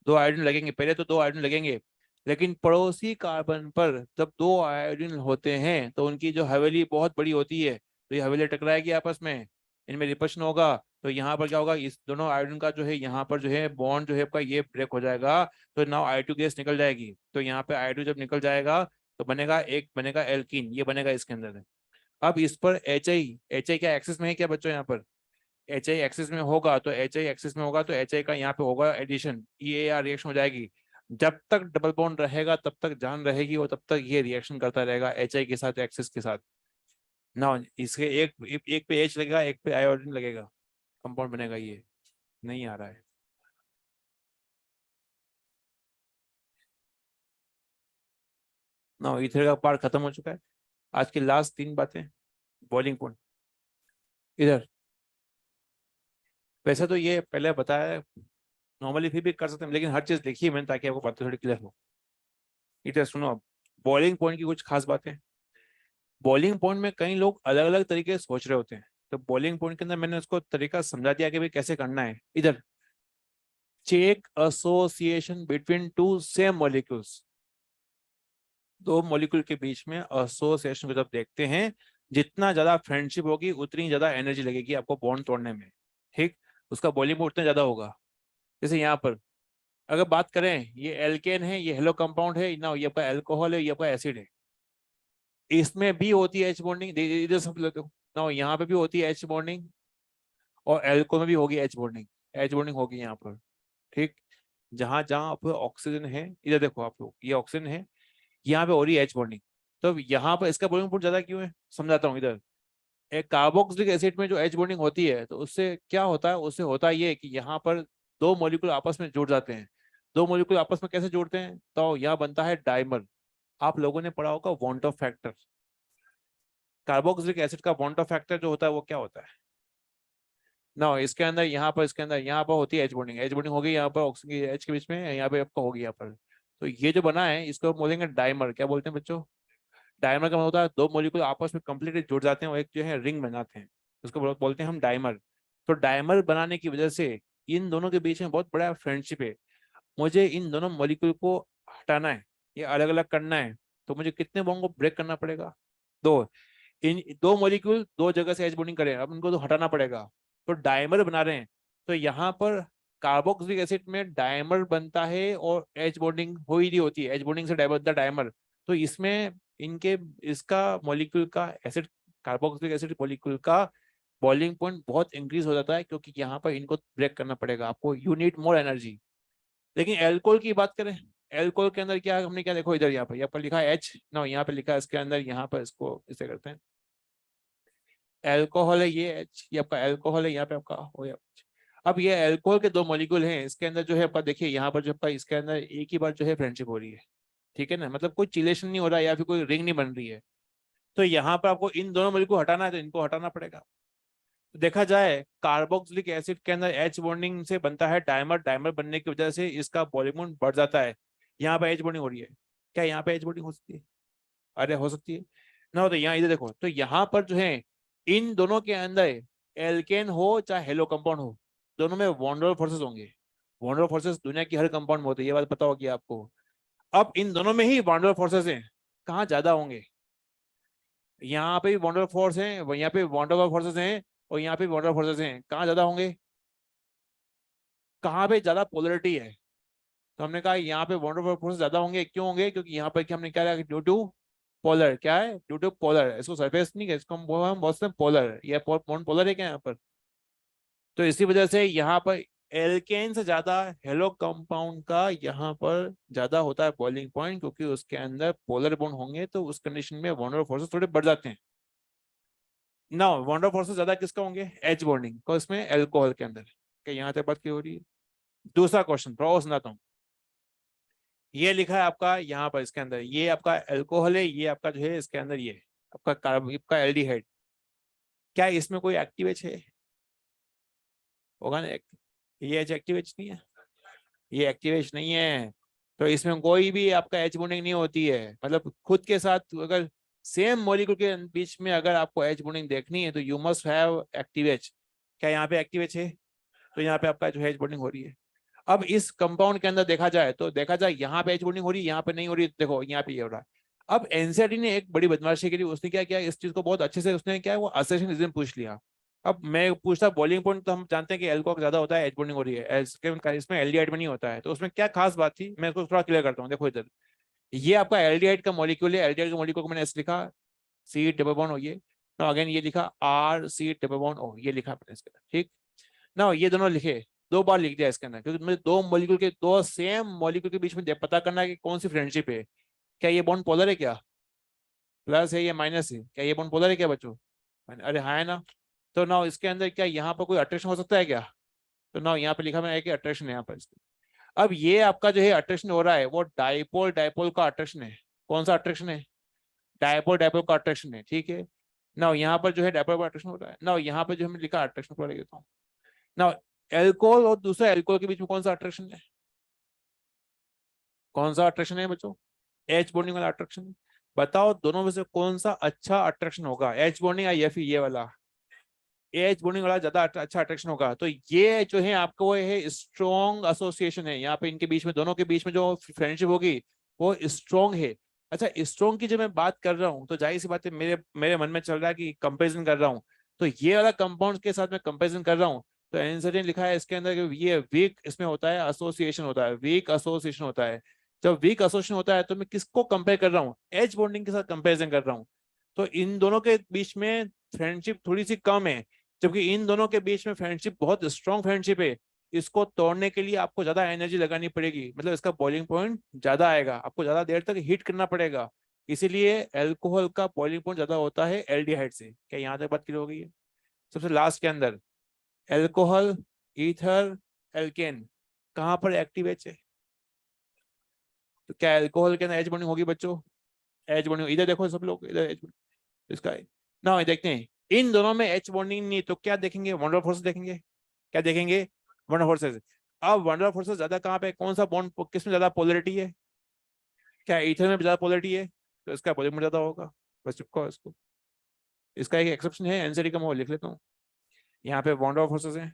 2 आयोडीन लगेंगे, पहले तो 2 आयोडीन लगेंगे। लेकिन पड़ोसी कार्बन पर जब 2 आयोडीन होते हैं तो उनकी जो हवेली बहुत बड़ी होती है, तो ये हवेली टकराएगी आपस में, इनमें रिपल्शन होगा। तो यहाँ पर क्या होगा, इस दोनों आयोडीन का जो है यहाँ पर जो है बॉन्ड जो है आपका ये ब्रेक हो जाएगा, तो नाउ I2 गैस निकल जाएगी। तो यहाँ पे I2 जब निकल जाएगा तो बनेगा, एक बनेगा एल्कीन, ये बनेगा इसके अंदर। अब इस पर HI क्या एक्सिस में है क्या बच्चों? यहाँ पर HI एक्सिस में होगा, तो HI एक्सिस में होगा तो HI का यहाँ पे होगा एडिशन, EAR रिएक्शन हो जाएगी। जब तक डबल बॉन्ड रहेगा तब तक जान रहेगी, और तब तक ये रिएक्शन करता रहेगा HI के साथ, एक्सिस के साथ ना। इसके एक पे H लगेगा, एक पे आयोडीन लगेगा, कंपाउंड बनेगा ये। नहीं आ रहा है ना। इथर का पार्ट खत्म हो चुका है। आज की लास्ट 3 बातें। बॉइलिंग पॉइंट इधर, वैसे तो ये पहले बताया है, नॉर्मली फिर भी कर सकते हैं, लेकिन हर चीज देखिए मैंने ताकि आपको बातें थोड़ी क्लियर हो। इधर सुनो अब, बॉइलिंग पॉइंट की कुछ खास बातें। बॉइलिंग पॉइंट में कई लोग अलग अलग तरीके से सोच रहे होते हैं, तो बॉइलिंग पॉइंट के अंदर मैंने उसको तरीका समझा दिया कि भाई कैसे करना है। इधर, check association between two same molecules, 2 molecule के बीच में एसोसिएशन को जब देखते हैं, जितना ज्यादा फ्रेंडशिप होगी उतनी ज्यादा एनर्जी लगेगी आपको बॉन्ड तोड़ने में, ठीक। उसका बॉइलिंग पॉइंट उतना ज्यादा होगा। जैसे यहाँ पर अगर बात करें, ये एल्केन है, ये हेलो कंपाउंड है ना, ये आपका एल्कोहल है, ये आपका एसिड है। इसमें भी होती है एच बॉन्डिंग, इधर सब लोग ना, यहाँ पे भी होती है एच बॉन्डिंग, और एल्को में भी होगी एच बॉन्डिंग, एच बॉन्डिंग होगी यहाँ पर, ठीक। जहां जहां आप ऑक्सीजन है, इधर देखो आप लोग, ये ऑक्सीजन है, यहाँ पे हो रही है एच बॉन्डिंग। तो यहाँ पर इसका बॉन्डिंग ज्यादा क्यों है, समझाता हूँ इधर। एक कार्बोक्सिलिक एसिड में जो एच बॉन्डिंग होती है, तो उससे क्या होता है, उससे होता है ये कि यहाँ पर 2 मॉलिक्यूल आपस में जुड़ जाते हैं। 2 मॉलिक्यूल आपस में कैसे जुड़ते हैं, तो यहाँ बनता है डाइमर। आप लोगों ने पढ़ा होगा want of factor. Carboxylic acid का वॉन्ट ऑफ फैक्टर जो होता है वो क्या होता है ना, इसके अंदर यहाँ पर, इसके अंदर यहाँ पर होती है एच बॉन्डिंग, एच बॉन्डिंग होगी यहाँ पर ऑक्सीजन की एच के बीच में, यहाँ पे आपका होगी यहाँ पर। तो ये जो बना है इसको बोलेंगे डाइमर। क्या बोलते हैं बच्चों? डायमर का मतलब होता है 2 मॉलिक्यूल आपस में कंप्लीटली जुड़ जाते हैं और एक जो है रिंग बनाते हैं, उसको बोलते हैं हम डायमर। तो डायमर बनाने की वजह से इन दोनों के बीच में बहुत बड़ा फ्रेंडशिप है। मुझे इन दोनों मॉलिक्यूल को हटाना है, ये अलग अलग करना है, तो मुझे कितने बॉन्ड को ब्रेक करना पड़ेगा? 2। इन 2 मॉलिक्यूल 2 जगह से एच बॉन्डिंग करें, अब उनको तो हटाना पड़ेगा, तो डायमर बना रहे हैं। तो यहाँ पर कार्बोक्सिलिक एसिड में डायमर बनता है और एच बॉन्डिंग हो ही नहीं होती है, एच बॉन्डिंग से बनता है डायमर। तो इसमें इनके, इसका मॉलिक्यूल का एसिड, कार्बोक्सिलिक एसिड मॉलिक्यूल का बॉइलिंग पॉइंट बहुत इंक्रीज हो जाता है, क्योंकि यहाँ पर इनको ब्रेक करना पड़ेगा आपको, यू नीड मोर एनर्जी। लेकिन एल्कोहल की बात करें, एल्कोहल के अंदर क्या हमने क्या देखो, इधर यहाँ पर, यहाँ पर लिखा है एच ना, यहाँ पे लिखा है इसके अंदर, यहाँ पर इसको इसे करते हैं, एल्कोहल है ये एच, ये आपका एल्कोहल है, यहाँ पे आपका हो या। अब ये एल्कोहल के 2 मॉलिक्यूल हैं, इसके अंदर जो है आपका देखिए यहाँ पर जो आपका इसके अंदर एक ही बार जो है फ्रेंडशिप हो रही है, ठीक है ना, मतलब कोई चिलेशन नहीं हो रहा है या फिर कोई रिंग नहीं बन रही है। तो यहाँ पर आपको इन दोनों मॉलिक्यूल को हटाना है, तो इनको हटाना पड़ेगा। तो देखा जाए कार्बोक्सिलिक एसिड के अंदर एच बॉन्डिंग से बनता है डायमर, डायमर बनने की वजह से इसका बॉन्डिंग बढ़ जाता है। यहाँ पे एच बॉन्डिंग हो रही है, क्या यहाँ पे एच बॉन्डिंग हो सकती है? अरे हो सकती है ना। हो तो यहाँ इधर देखो, तो यहाँ पर जो है इन दोनों के अंदर एल्केन हो चाहे हेलो कंपाउंड हो, दोनों में वॉन्डर फोर्सेस होंगे। वॉन्डर फोर्सेस दुनिया की हर कंपाउंड में होते हैं, ये बात पता होगी आपको। अब इन दोनों में ही वॉन्डर फोर्सेस हैं, कहाँ ज्यादा होंगे? यहाँ पे भी वॉन्डर फोर्स है, यहाँ पे वॉन्डर फोर्सेस हैं, और यहाँ पे वॉन्डर फोर्सेस हैं, कहाँ ज्यादा होंगे? कहाँ पे ज्यादा पोलरिटी है? तो हमने कहा यहाँ पे वॉन्डर फोर्सेस ज्यादा होंगे, क्यों होंगे? क्योंकि यहाँ पे हमने क्या, ड्यू टू पोलर, क्या है, ड्यू टू पोलर, इसको सरफेस नहीं है, इसको हम बोलते हैं पोलर, ये बॉन्ड पोलर है क्या यहाँ पर। तो इसी वजह से यहाँ पर एल्केन से ज्यादा हेलो कंपाउंड का यहाँ पर ज्यादा होता है बॉइलिंग पॉइंट, क्योंकि उसके अंदर पोलर बॉन्ड होंगे, तो उस कंडीशन में वॉन ऑफ फोर्सेस थोड़े बढ़ जाते हैं ना। वॉन ऑफ फोर्सेस ज्यादा किसका होंगे, एच बॉन्डिंग को, इसमें एल्कोहल के अंदर। क्या यहाँ तक बात क्लियर हो रही है। दूसरा क्वेश्चन थोड़ा और सुनाता हूँ। ये लिखा है आपका यहाँ पर इसके अंदर, ये आपका एल्कोहल है, ये आपका जो है इसके अंदर ये आपका कार्बन का एल्डिहाइड। क्या इसमें कोई एक्टिव एच है, होगा ना। ये एच एक्टिव एच नहीं है, ये एक्टिव एच नहीं है। तो इसमें कोई भी आपका एच बॉन्डिंग नहीं होती है, मतलब खुद के साथ अगर सेम मॉलिक्यूल के बीच में अगर आपको एच बॉन्डिंग देखनी है तो you must have active H. क्या यहाँ पे एक्टिव एच है, तो यहाँ पे आपका जो है एच बॉन्डिंग हो रही है। अब इस कंपाउंड के अंदर देखा जाए तो देखा जाए यहाँ पे एच बॉन्डिंग हो रही है, यहाँ पे नहीं हो रही, देखो यहाँ पे ये हो रहा है। अब एनसीईआरटी ने एक बड़ी बदमाशी के लिए उसने क्या किया, इस चीज को बहुत अच्छे से उसने क्या है वो असोसिएशन रीजन पूछ लिया। अब मैं पूछता बॉइलिंग पॉइंट, तो हम जानते हैं कि एल्कोहल ज्यादा होता है, एच बॉन्डिंग हो रही है, इसमें एल्डिहाइड में नहीं होता है, तो उसमें क्या खास बात थी, मैं इसको थोड़ा क्लियर करता हूँ। देखो इधर, ये आपका एल्डिहाइड का मॉलिक्यूल है, एल्डिहाइड का मॉलिक्यूल को मैंने ऐसे लिखा, सी डबल बॉन्ड हो, ये ना अगेन ये लिखा R C double bond O, ये लिखा मैंने इसके अंदर, ठीक ना। ये दोनों लिखे, दो बार लिख दिया इसके अंदर, क्योंकि मुझे दो मॉलिक्यूल के, दो सेम मॉलिक्यूल के बीच में पता करना है कि कौन सी फ्रेंडशिप है। क्या ये बॉन्ड पोलर है, क्या प्लस है या माइनस है, क्या ये बॉन्ड पोलर है क्या बच्चों। अरे हाँ है ना। तो ना इसके अंदर क्या यहाँ पर कोई अट्रैक्शन हो सकता है क्या, तो ना यहाँ पे लिखा मैंने कि अट्रैक्शन है यहाँ पर इसके। अब ये आपका जो है अट्रैक्शन हो रहा है वो डाइपोल डाइपोल का अट्रैक्शन है। कौन सा अट्रैक्शन है, डाइपोल डाइपोल का अट्रैक्शन है, ठीक है ना। यहाँ पर जो है डाइपोल का अट्रैक्शन हो रहा है ना, यहाँ पर जो हमने लिखा अट्रैक्शन को लेता हूँ ना। एल्कोहल और दूसरा एल्कोहल के बीच में कौन सा अट्रैक्शन है, कौन सा अट्रैक्शन है बच्चों, एच बॉन्डिंग वाला अट्रैक्शन। बताओ दोनों में से कौन सा अच्छा अट्रैक्शन होगा, एच बॉन्डिंग या फिर ये वाला, एच बॉन्डिंग वाला ज्यादा अच्छा अट्रैक्शन होगा। तो ये जो है आपको वो है स्ट्रॉन्ग एसोसिएशन है, यहाँ पे इनके बीच में, दोनों के बीच में जो फ्रेंडशिप होगी वो स्ट्रॉन्ग है। अच्छा स्ट्रॉन्ग की जब मैं बात कर रहा हूँ तो जाहिर सी बात है मेरे मेरे मन में चल रहा है कि कंपेरिजन कर रहा हूँ, तो ये वाला कंपाउंड के साथ मैं कंपेरिजन कर रहा हूँ। तो एनसीईआरटी ने लिखा है इसके अंदर कि ये वीक इसमें होता है, एसोसिएशन होता है, वीक एसोसिएशन होता है। जब वीक एसोसिएशन होता है तो मैं किसको कंपेयर कर रहा हूँ, एच बॉन्डिंग के साथ कंपेरिजन कर रहा हूँ। तो इन दोनों के बीच में फ्रेंडशिप थोड़ी सी कम है, जबकि इन दोनों के बीच में फ्रेंडशिप बहुत स्ट्रॉन्ग फ्रेंडशिप है। इसको तोड़ने के लिए आपको ज्यादा एनर्जी लगानी पड़ेगी, मतलब इसका बॉइलिंग पॉइंट ज्यादा आएगा, आपको ज्यादा देर तक हीट करना पड़ेगा। इसीलिए अल्कोहल का बॉइलिंग पॉइंट ज्यादा होता है एल्डिहाइड से। क्या यहाँ तक बात क्लियर हो गई है। सबसे लास्ट के अंदर अल्कोहल, ईथर, एल्केन, कहाँ पर एक्टिव एच है। तो क्या अल्कोहल के अंदर एच बॉन्डिंग होगी बच्चों, एच बॉन्डिंग, इधर देखो सब लोग, इधर एच इसका है ना, देखते हैं इन दोनों में एच बॉन्डिंग नहीं, तो क्या देखेंगे, वंडर फोर्सेस देखेंगे। क्या देखेंगे, वंडर फोर्सेस। अब वंडर फोर्सेस ज्यादा कहाँ पे, कौन सा बॉन्ड किस में ज्यादा पोलरिटी है, क्या ईथर में ज्यादा पोलरिटी है, तो इसका पॉलीमर ज्यादा होगा। बस चिपको इसको, इसका एक एक्सेप्शन है, एनसीईआरटी का मैं लिख लेता हूँ। यहाँ पे वंडर फोर्सेस है,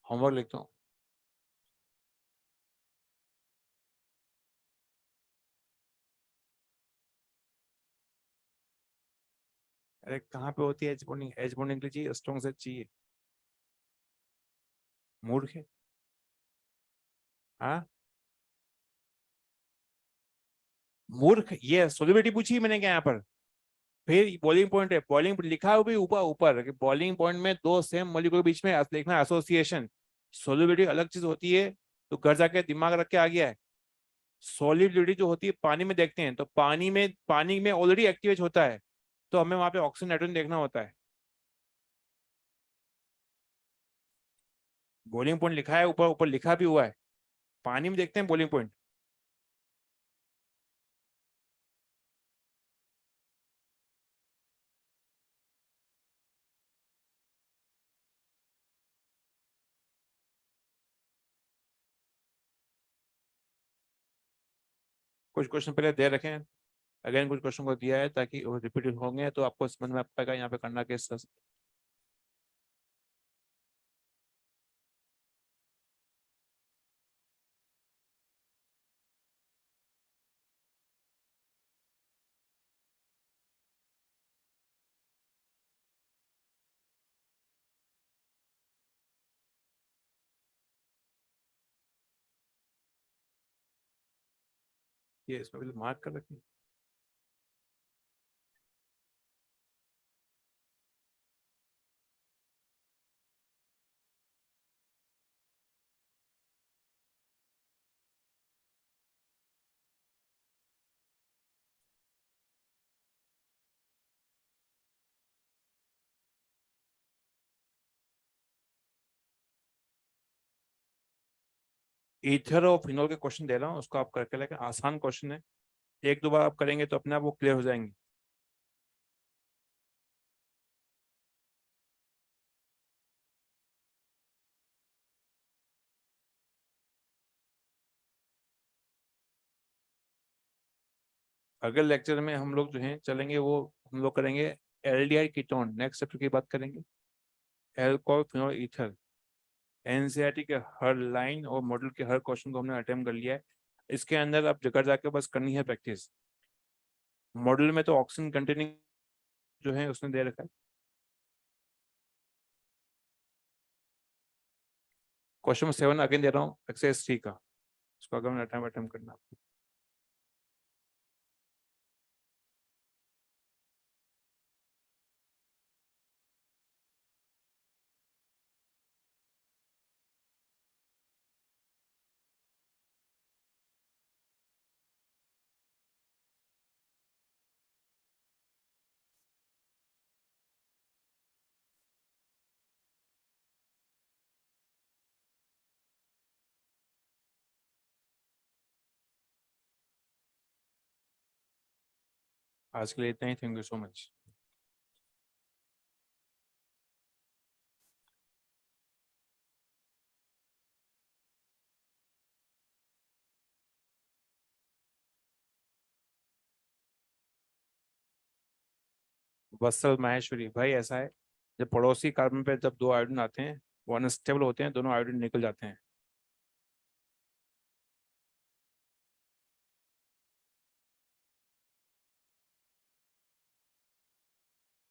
होमवर्क लिखता हूँ। अरे कहाँ पे होती है एच बॉन्डिंग, एच बॉन्डिंग के लिए चाहिए स्ट्रॉन्ग से चाहिए, मूर्ख है। हाँ मूर्ख, ये सोलिबिलिटी पूछी मैंने क्या यहाँ पर। फिर बॉइलिंग पॉइंट है, बॉइलिंग लिखा है भी ऊपर ऊपर कि बॉइलिंग पॉइंट में दो सेम मॉलिक्यूल के बीच में लिखना एसोसिएशन। सोलिबिलिटी अलग चीज होती है, तो घर जाके दिमाग रख के आ गया है। सोलिबिलिटी जो होती है पानी में देखते हैं, तो पानी में ऑलरेडी एक्टिवेट होता है, तो हमें वहां पे ऑक्सीजन नाइट्रोजन देखना होता है। बॉइलिंग पॉइंट लिखा है ऊपर, ऊपर लिखा भी हुआ है, पानी में देखते हैं बॉइलिंग पॉइंट। कुछ क्वेश्चन पहले दे रखे हैं। अगेन कुछ क्वेश्चन को दिया है ताकि वो रिपीट होंगे तो आपको समझ में आ पाएगा यहाँ पे करना किस तरह से। ये इसमें भी मार्क कर रखें। ईथर और फिनोल के क्वेश्चन दे रहा हूँ, उसको आप करके लेके, आसान क्वेश्चन है, एक दो बार आप करेंगे तो अपने आप वो क्लियर हो जाएंगे। अगले लेक्चर में हम लोग जो है चलेंगे वो हम लोग करेंगे एल्डिहाइड कीटोन, नेक्स्ट चैप्टर की बात करेंगे। एल्कोहल फिनोल ईथर, एनसीईआरटी के हर लाइन और मॉडल के हर क्वेश्चन को हमने अटेम्प्ट कर लिया है। इसके अंदर आप जगह जाके बस करनी है प्रैक्टिस। मॉडल में तो ऑक्सीजन कंटेनिंग जो है उसने दे रखा है। क्वेश्चन 7 अगेन दे रहा हूँ, एक्सरसाइज 3 का, उसको अगर अटेम्प्ट करना। आज के लिए इतना ही, थैंक यू सो मच। वत्सल माहेश्वरी भाई, ऐसा है जब पड़ोसी कार्बन पे जब दो आयोडीन आते हैं वो अनस्टेबल होते हैं, दोनों आयोडीन निकल जाते हैं।